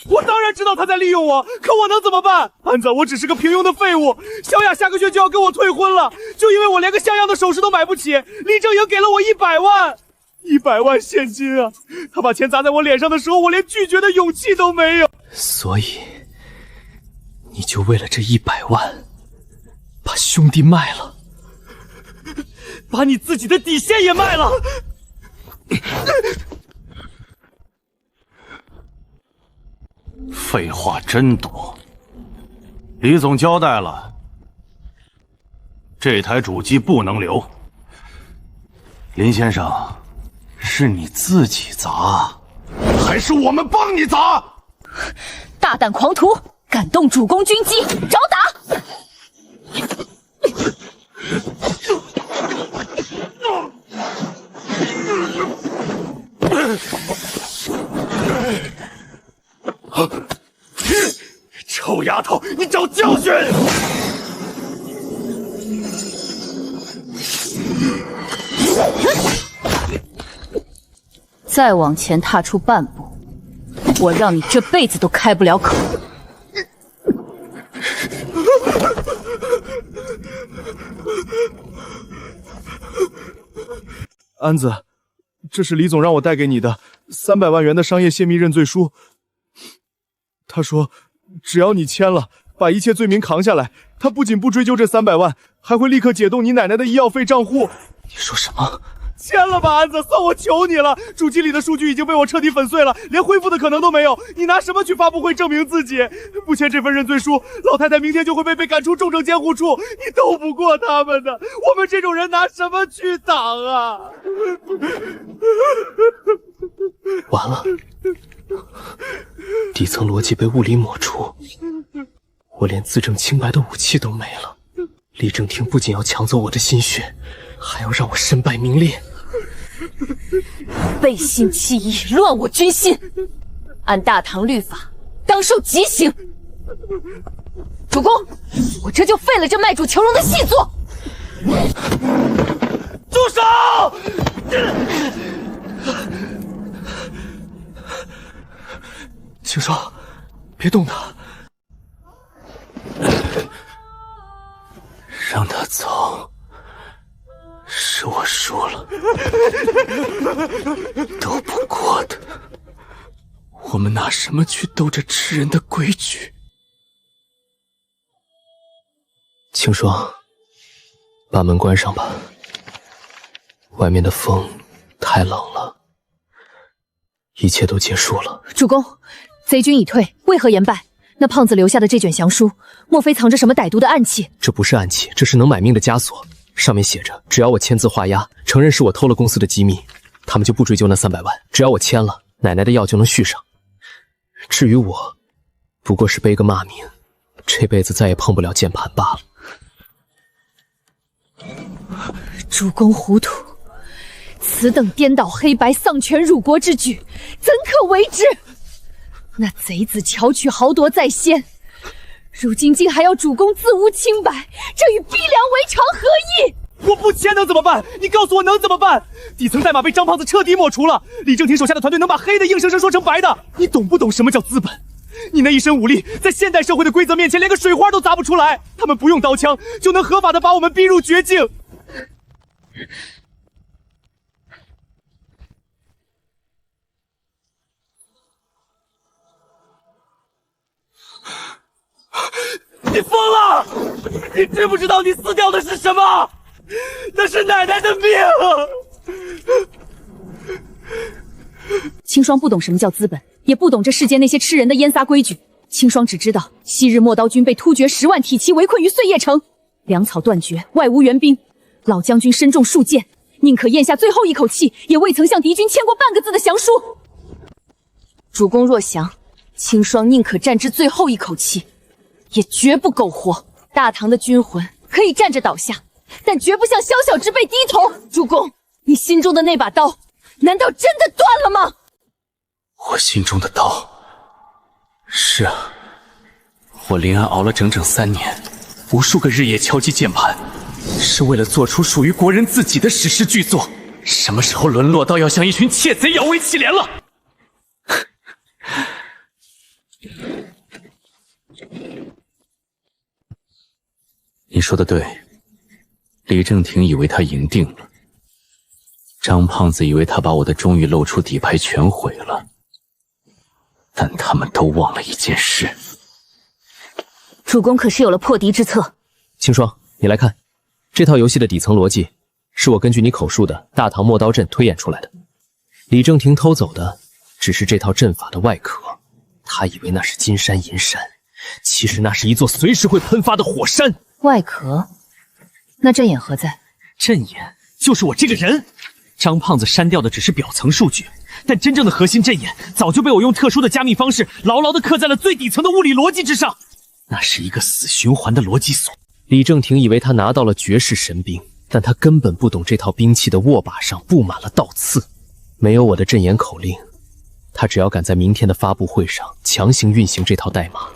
我当然知道他在利用我，可我能怎么办？安子，我只是个平庸的废物。小雅下个月就要跟我退婚了，就因为我连个像样的首饰都买不起，李正营给了我100万，100万现金啊！他把钱砸在我脸上的时候，我连拒绝的勇气都没有。所以，你就为了这100万，把兄弟卖了，把你自己的底线也卖了。废话真多。李总交代了，这台主机不能留。林先生，是你自己砸，还是我们帮你砸？大胆狂徒，敢动主公军机，找打！臭丫头，你找教训！再往前踏出半步，我让你这辈子都开不了口。安子，这是李总让我带给你的300万元的商业泄密认罪书。他说，只要你签了，把一切罪名扛下来，他不仅不追究这300万，还会立刻解冻你奶奶的医药费账户。你说什么？签了吧，安子，算我求你了。主机里的数据已经被我彻底粉碎了，连恢复的可能都没有。你拿什么去发布会证明自己？不签这份认罪书，老太太明天就会被赶出重症监护处。你斗不过他们的，我们这种人拿什么去挡啊？完了，底层逻辑被物理抹除，我连自证清白的武器都没了。李正廷不仅要抢走我的心血，还要让我身败名裂。背信弃义，乱我军心，按大唐律法，当受极刑。主公，我这就废了这卖主求荣的细作。住手！青霜，别动他，让他走。是我输了，斗不过的。我们拿什么去斗这吃人的规矩？青霜，把门关上吧，外面的风太冷了。一切都结束了。主公，贼军已退，为何言败？那胖子留下的这卷降书，莫非藏着什么歹毒的暗器？这不是暗器，这是能买命的枷锁。上面写着，只要我签字画押，承认是我偷了公司的机密，他们就不追究那300万。只要我签了，奶奶的药就能续上。至于我，不过是背个骂名，这辈子再也碰不了键盘罢了。主公糊涂，此等颠倒黑白、丧权辱国之举，怎可为之？那贼子巧取豪夺在先，如今竟还要主公自无清白，这与逼良为常何异？我不签能怎么办？你告诉我能怎么办？底层代码被张胖子彻底抹除了，李正廷手下的团队能把黑的硬生生说成白的。你懂不懂什么叫资本？你那一身武力，在现代社会的规则面前，连个水花都砸不出来。他们不用刀枪，就能合法的把我们逼入绝境。你疯了！你知不知道你撕掉的是什么？那是奶奶的命！青霜不懂什么叫资本，也不懂这世间那些吃人的烟撒规矩。青霜只知道昔日陌刀军被突厥10万体骑围困于碎叶城，粮草断绝，外无援兵。老将军身中数箭，宁可咽下最后一口气，也未曾向敌军签过半个字的降书。主公若降，青霜宁可战至最后一口气，也绝不苟活。大唐的军魂可以站着倒下，但绝不向宵小之辈低头。主公，你心中的那把刀，难道真的断了吗？我心中的刀，是啊，我临安熬了整整3年，无数个日夜敲击键盘，是为了做出属于国人自己的史诗巨作。什么时候沦落到要向一群窃贼摇尾乞怜了？你说的对，李正廷以为他赢定了，张胖子以为他把我的终于露出底牌全毁了，但他们都忘了一件事。主公可是有了破敌之策？青霜，你来看，这套游戏的底层逻辑是我根据你口述的大唐陌刀阵推演出来的。李正廷偷走的只是这套阵法的外壳，他以为那是金山银山，其实那是一座随时会喷发的火山。外壳？那阵眼何在？阵眼就是我这个人。张胖子删掉的只是表层数据，但真正的核心阵眼早就被我用特殊的加密方式牢牢地刻在了最底层的物理逻辑之上。那是一个死循环的逻辑锁。李正廷以为他拿到了绝世神兵，但他根本不懂这套兵器的握把上布满了倒刺。没有我的阵眼口令，他只要敢在明天的发布会上强行运行这套代码，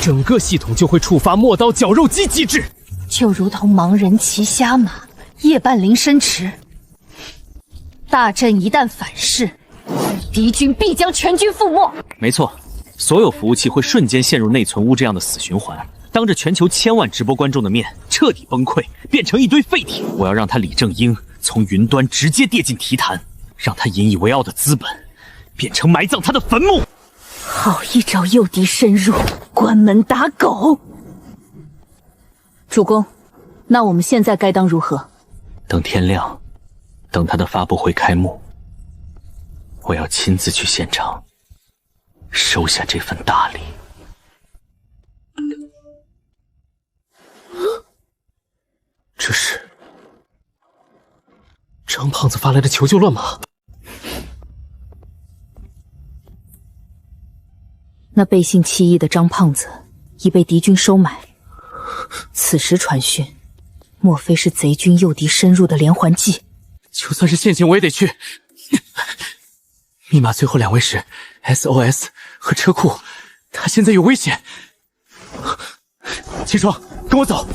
整个系统就会触发陌刀绞肉机机制。就如同盲人骑瞎马，夜半临深池。大阵一旦反噬，敌军必将全军覆没。没错，所有服务器会瞬间陷入内存污这样的死循环，当着全球1000万直播观众的面彻底崩溃，变成一堆废铁。我要让他李正英从云端直接跌进提坛，让他引以为傲的资本变成埋葬他的坟墓。好一招诱敌深入，关门打狗。主公，那我们现在该当如何？等天亮，等他的发布会开幕，我要亲自去现场收下这份大礼。这是张胖子发来的求救乱码。那背信弃义的张胖子已被敌军收买，此时传讯，莫非是贼军诱敌深入的连环计？就算是现行我也得去。密码最后2位是 SOS 和车库，他现在有危险。秦霜，跟我走。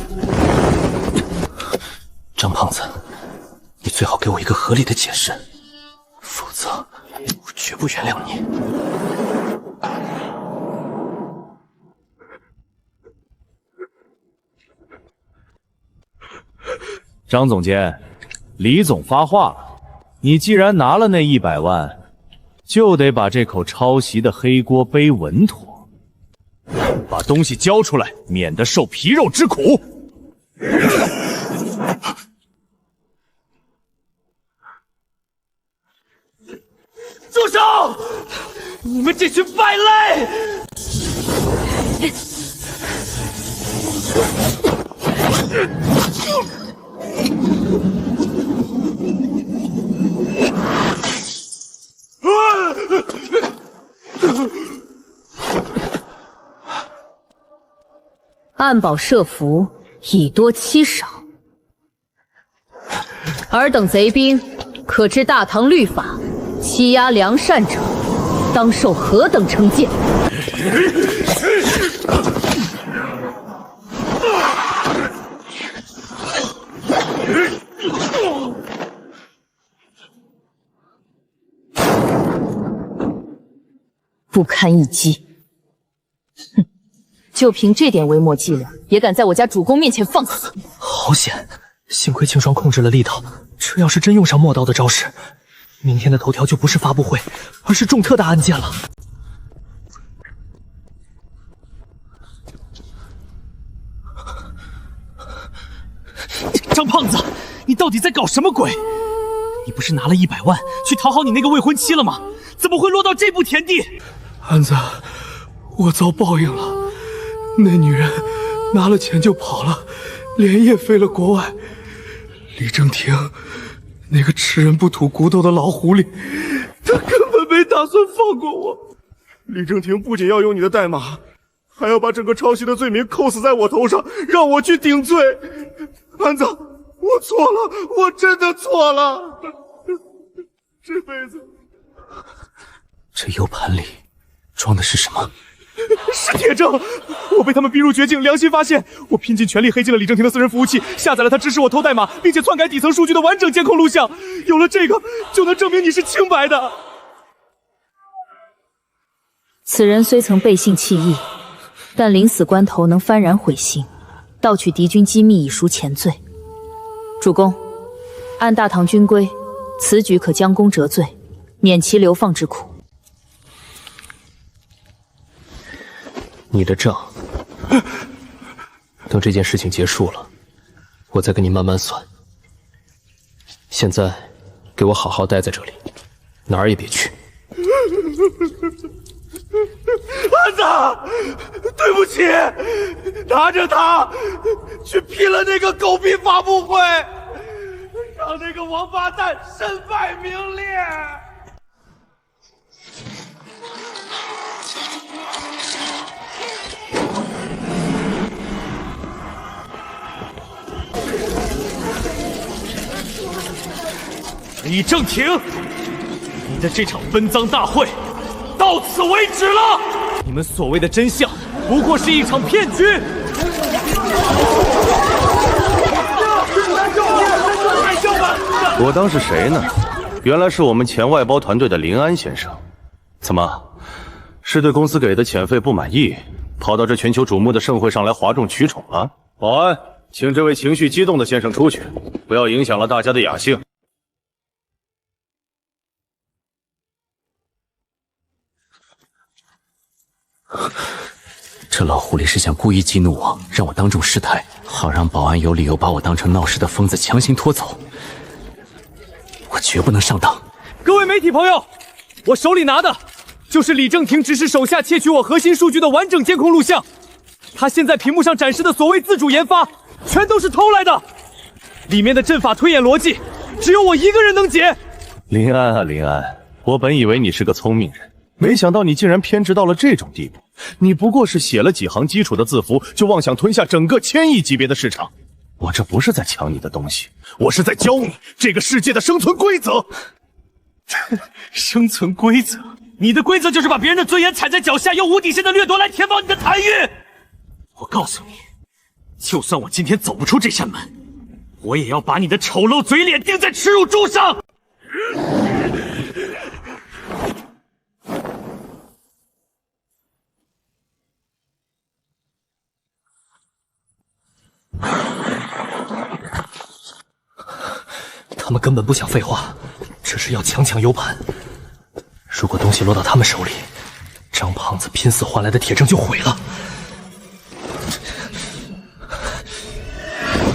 张胖子，你最好给我一个合理的解释，否则我绝不原谅你。张总监，李总发话了，你既然拿了那100万，就得把这口抄袭的黑锅背稳妥，把东西交出来，免得受皮肉之苦。住手！你们这群败类！按宝设伏，以多欺少。尔等贼兵，可知大唐律法，欺压良善者，当受何等惩戒？不堪一击。哼，就凭这点微末伎俩，也敢在我家主公面前放肆？好险！幸亏清霜控制了力道，这要是真用上陌刀的招式，明天的头条就不是发布会，而是重特大案件了。张胖子，你到底在搞什么鬼？你不是拿了100万去讨好你那个未婚妻了吗？怎么会落到这步田地？安子，我遭报应了。那女人拿了钱就跑了，连夜飞了国外。李正廷，那个吃人不吐骨头的老狐狸，他根本没打算放过我。李正廷不仅要用你的代码，还要把整个抄袭的罪名扣死在我头上，让我去顶罪。安子，我错了，我真的错了。这辈子，这 U 盘里装的是什么？是铁证！我被他们逼入绝境，良心发现，我拼尽全力黑进了李正廷的私人服务器，下载了他指使我偷代码，并且篡改底层数据的完整监控录像。有了这个，就能证明你是清白的。此人虽曾背信弃义，但临死关头能幡然悔心，盗取敌军机密以赎前罪。主公，按大唐军规，此举可将功折罪，免其流放之苦。你的账，等这件事情结束了，我再跟你慢慢算。现在，给我好好待在这里，哪儿也别去。安子，对不起，拿着它去拼了那个狗屁发布会，让那个王八蛋身败名裂。李正廷，你的这场分赃大会到此为止了。你们所谓的真相，不过是一场骗局。我当是谁呢？原来是我们前外包团队的林安先生。怎么，是对公司给的遣费不满意，跑到这全球瞩目的盛会上来哗众取宠了？保安，请这位情绪激动的先生出去，不要影响了大家的雅兴。这老狐狸是想故意激怒我，让我当众失态，好让保安有理由把我当成闹事的疯子强行拖走。我绝不能上当。各位媒体朋友，我手里拿的就是李正廷指使手下窃取我核心数据的完整监控录像。他现在屏幕上展示的所谓自主研发，全都是偷来的。里面的阵法推演逻辑，只有我一个人能解。林安啊，林安，我本以为你是个聪明人，没想到你竟然偏执到了这种地步。你不过是写了几行基础的字符，就妄想吞下整个1000亿级别的市场。我这不是在抢你的东西，我是在教你这个世界的生存规则。生存规则？你的规则就是把别人的尊严踩在脚下，用无底线的掠夺来填饱你的贪欲。我告诉你，就算我今天走不出这扇门，我也要把你的丑陋嘴脸钉在耻辱柱上。他们根本不想废话，只是要强抢 U 盘。如果东西落到他们手里，张胖子拼死换来的铁证就毁了。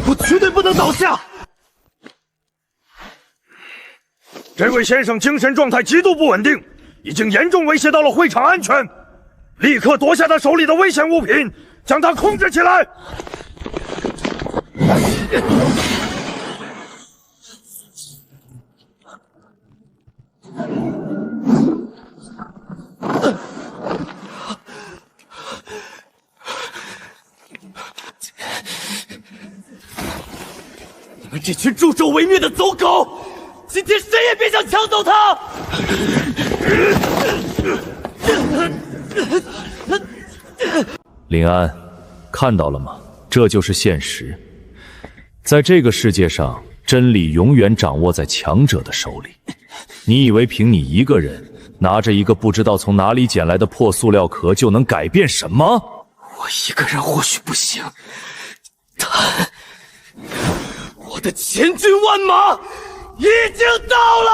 我绝对不能倒下！这位先生精神状态极度不稳定，已经严重威胁到了会场安全。立刻夺下他手里的危险物品，将他控制起来！你们这群助纣为虐的走狗，今天谁也别想抢走他！林安，看到了吗？这就是现实。在这个世界上，真理永远掌握在强者的手里。你以为凭你一个人拿着一个不知道从哪里捡来的破塑料壳就能改变什么？我一个人或许不行，但我的千军万马已经到了！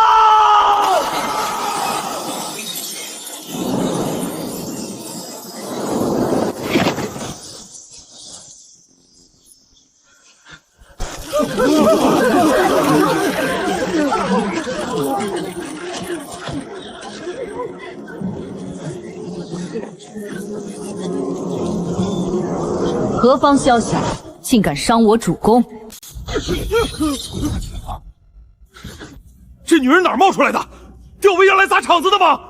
何方宵小，竟敢伤我主公！这女人哪儿冒出来的？吊威要来砸场子的吗？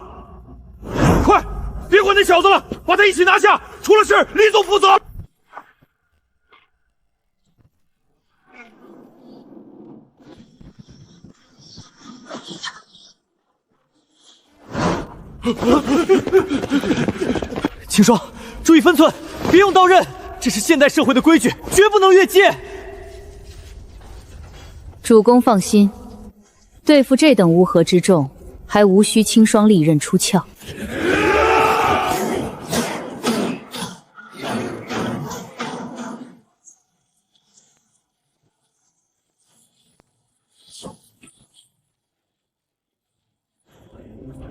快，别管那小子了，把他一起拿下！出了事，李总负责。青霜，注意分寸，别用刀刃，这是现代社会的规矩，绝不能越界。主公放心，对付这等乌合之众，还无需青霜利刃出鞘。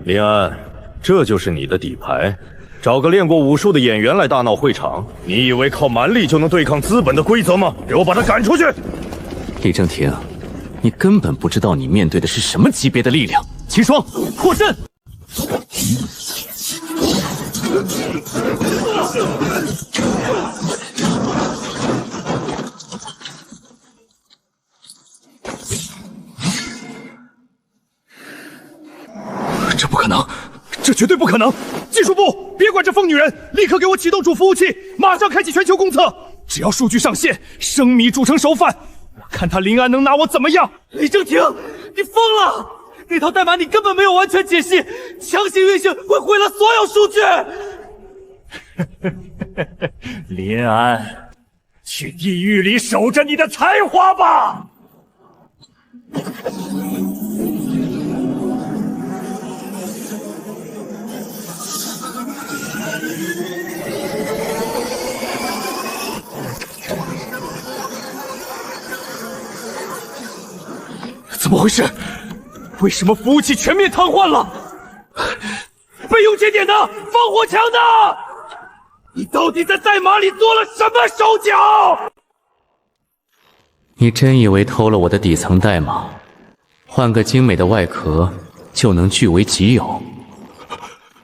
林安，这就是你的底牌，找个练过武术的演员来大闹会场，你以为靠蛮力就能对抗资本的规则吗？给我把他赶出去！李正廷，你根本不知道你面对的是什么级别的力量。秦霜，破阵！这不可能，这绝对不可能！技术部，别管这疯女人，立刻给我启动主服务器，马上开启全球公测。只要数据上线，生米煮成熟饭，我看他林安能拿我怎么样！李正廷，你疯了！那套代码你根本没有完全解析，强行运行会毁了所有数据。林安，去地狱里守着你的才华吧！怎么回事？为什么服务器全面瘫痪了？备用节点的，防火墙的，你到底在代码里做了什么手脚？你真以为偷了我的底层代码，换个精美的外壳就能据为己有。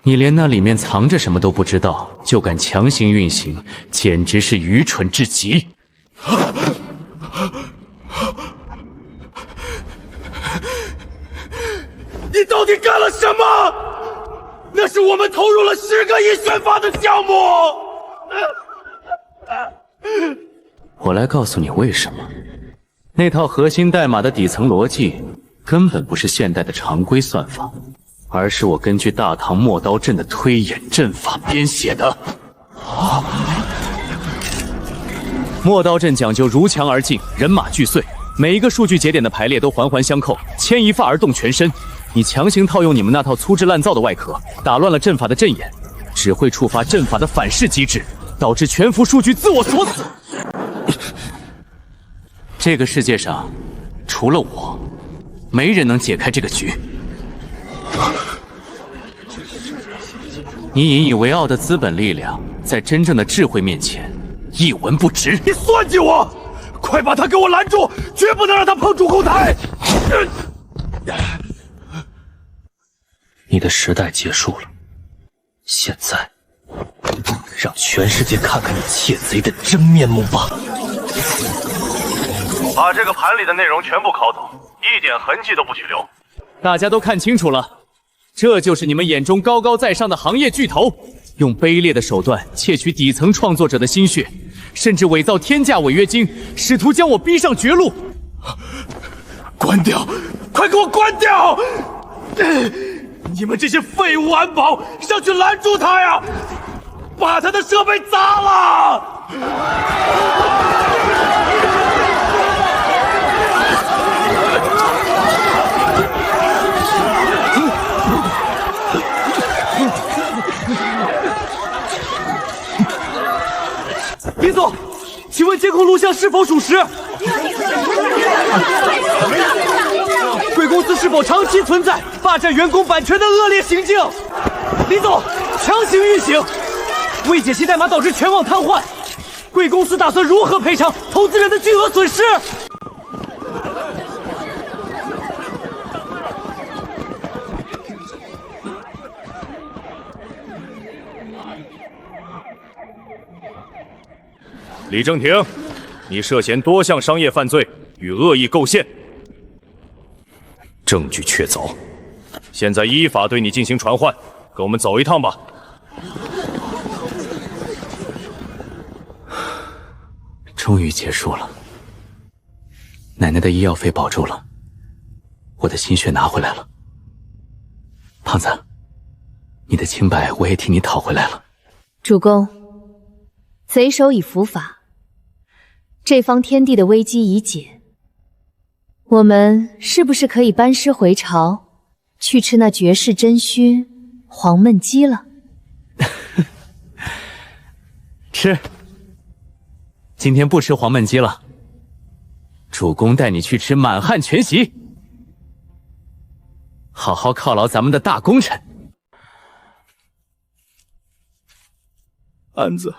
你连那里面藏着什么都不知道，就敢强行运行，简直是愚蠢至极。你到底干了什么？那是我们投入了10个亿宣发的项目。我来告诉你为什么。那套核心代码的底层逻辑根本不是现代的常规算法，而是我根据大唐磨刀阵的推演阵法编写的。磨刀阵讲究如墙而进，人马俱碎，每一个数据节点的排列都环环相扣，牵一发而动全身。你强行套用你们那套粗制滥造的外壳，打乱了阵法的阵眼，只会触发阵法的反噬机制，导致全幅数据自我锁死。这个世界上，除了我，没人能解开这个局。你引以为傲的资本力量，在真正的智慧面前，一文不值。你算计我！快把他给我拦住，绝不能让他碰主控台！你的时代结束了，现在让全世界看看你窃贼的真面目吧！把这个盘里的内容全部拷走，一点痕迹都不许留。大家都看清楚了，这就是你们眼中高高在上的行业巨头，用卑劣的手段窃取底层创作者的心血，甚至伪造天价违约金，试图将我逼上绝路。关掉！快给我关掉！你们这些废物安保，上去拦住他呀！把他的设备砸了！李总，请问监控录像是否属实？贵公司是否长期存在霸占员工版权的恶劣行径？李总，强行运行，未解析代码导致全网瘫痪，贵公司打算如何赔偿投资人的巨额损失？李正廷，你涉嫌多项商业犯罪与恶意构陷，证据确凿，现在依法对你进行传唤，跟我们走一趟吧。终于结束了，奶奶的医药费保住了，我的心血拿回来了。胖子，你的清白我也替你讨回来了。主公，贼首已伏法，这方天地的危机已解，我们是不是可以班师回朝，去吃那绝世珍熏黄焖鸡了？吃。今天不吃黄焖鸡了，主公带你去吃满汉全席，好好犒劳咱们的大功臣。安子，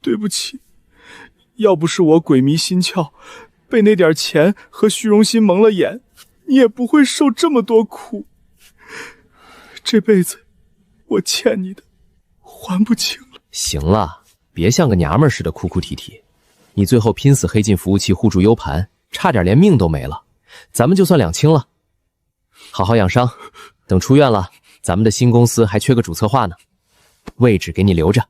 对不起，要不是我鬼迷心窍，被那点钱和虚荣心蒙了眼，你也不会受这么多苦。这辈子我欠你的还不清了。行了，别像个娘们似的哭哭啼啼。你最后拼死黑进服务器护住 U 盘，差点连命都没了，咱们就算两清了。好好养伤，等出院了，咱们的新公司还缺个主策划呢，位置给你留着。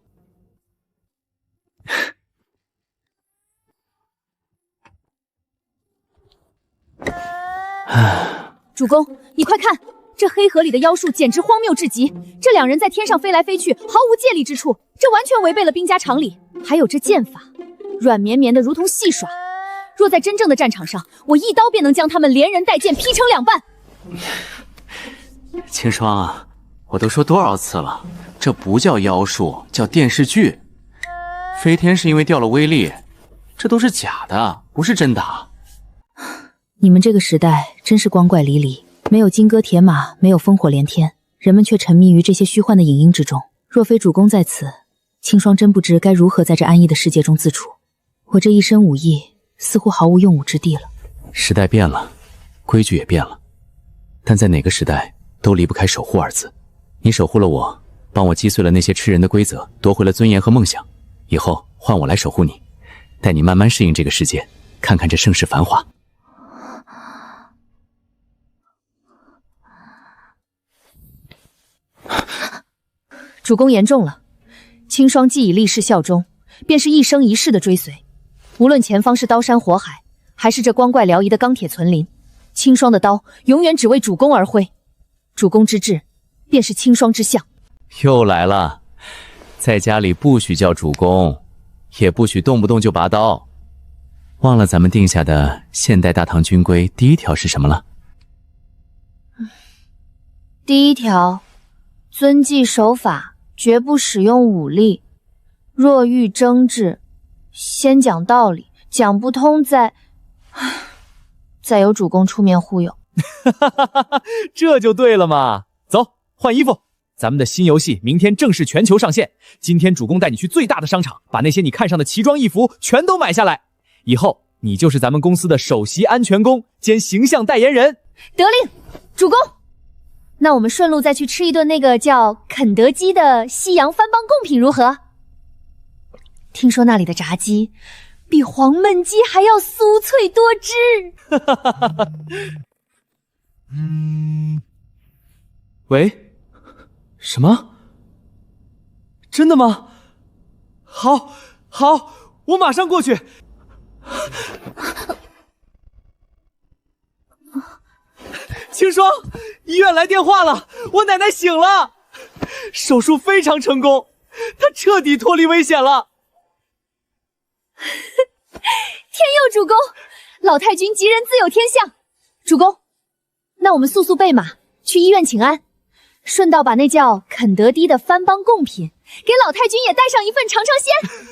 主公，你快看，这黑河里的妖术简直荒谬至极！这两人在天上飞来飞去，毫无借力之处，这完全违背了兵家常理。还有这剑法，软绵绵的如同戏耍。若在真正的战场上，我一刀便能将他们连人带剑劈成两半。青霜啊，我都说多少次了，这不叫妖术，叫电视剧。飞天是因为掉了威力，这都是假的，不是真的。你们这个时代真是光怪离离，没有金戈铁马，没有烽火连天，人们却沉迷于这些虚幻的影音之中。若非主公在此，青霜真不知该如何在这安逸的世界中自处。我这一身武艺似乎毫无用武之地了。时代变了，规矩也变了，但在哪个时代都离不开守护二字。你守护了我，帮我击碎了那些吃人的规则，夺回了尊严和梦想。以后换我来守护你，带你慢慢适应这个世界，看看这盛世繁华。主公言重了，青霜既已立誓效忠，便是一生一世的追随。无论前方是刀山火海，还是这光怪辽夷的钢铁丛林，青霜的刀永远只为主公而挥。主公之志，便是青霜之相。又来了，在家里不许叫主公，也不许动不动就拔刀。忘了咱们定下的现代大唐军规第1条是什么了？第1条，遵纪守法，绝不使用武力。若遇争执，先讲道理，讲不通再由主公出面忽悠。这就对了嘛！走，换衣服。咱们的新游戏明天正式全球上线。今天主公带你去最大的商场，把那些你看上的奇装异服全都买下来。以后你就是咱们公司的首席安全工兼形象代言人。得令，主公。那我们顺路再去吃一顿那个叫肯德基的西洋番邦贡品如何？听说那里的炸鸡比黄焖鸡还要酥脆多汁。喂，什么？真的吗？好，我马上过去。青霜，医院来电话了，我奶奶醒了，手术非常成功，她彻底脱离危险了。天佑主公，老太君吉人自有天相。主公，那我们速备马去医院请安，顺道把那叫肯德基的番邦贡品给老太君也带上一份尝尝鲜。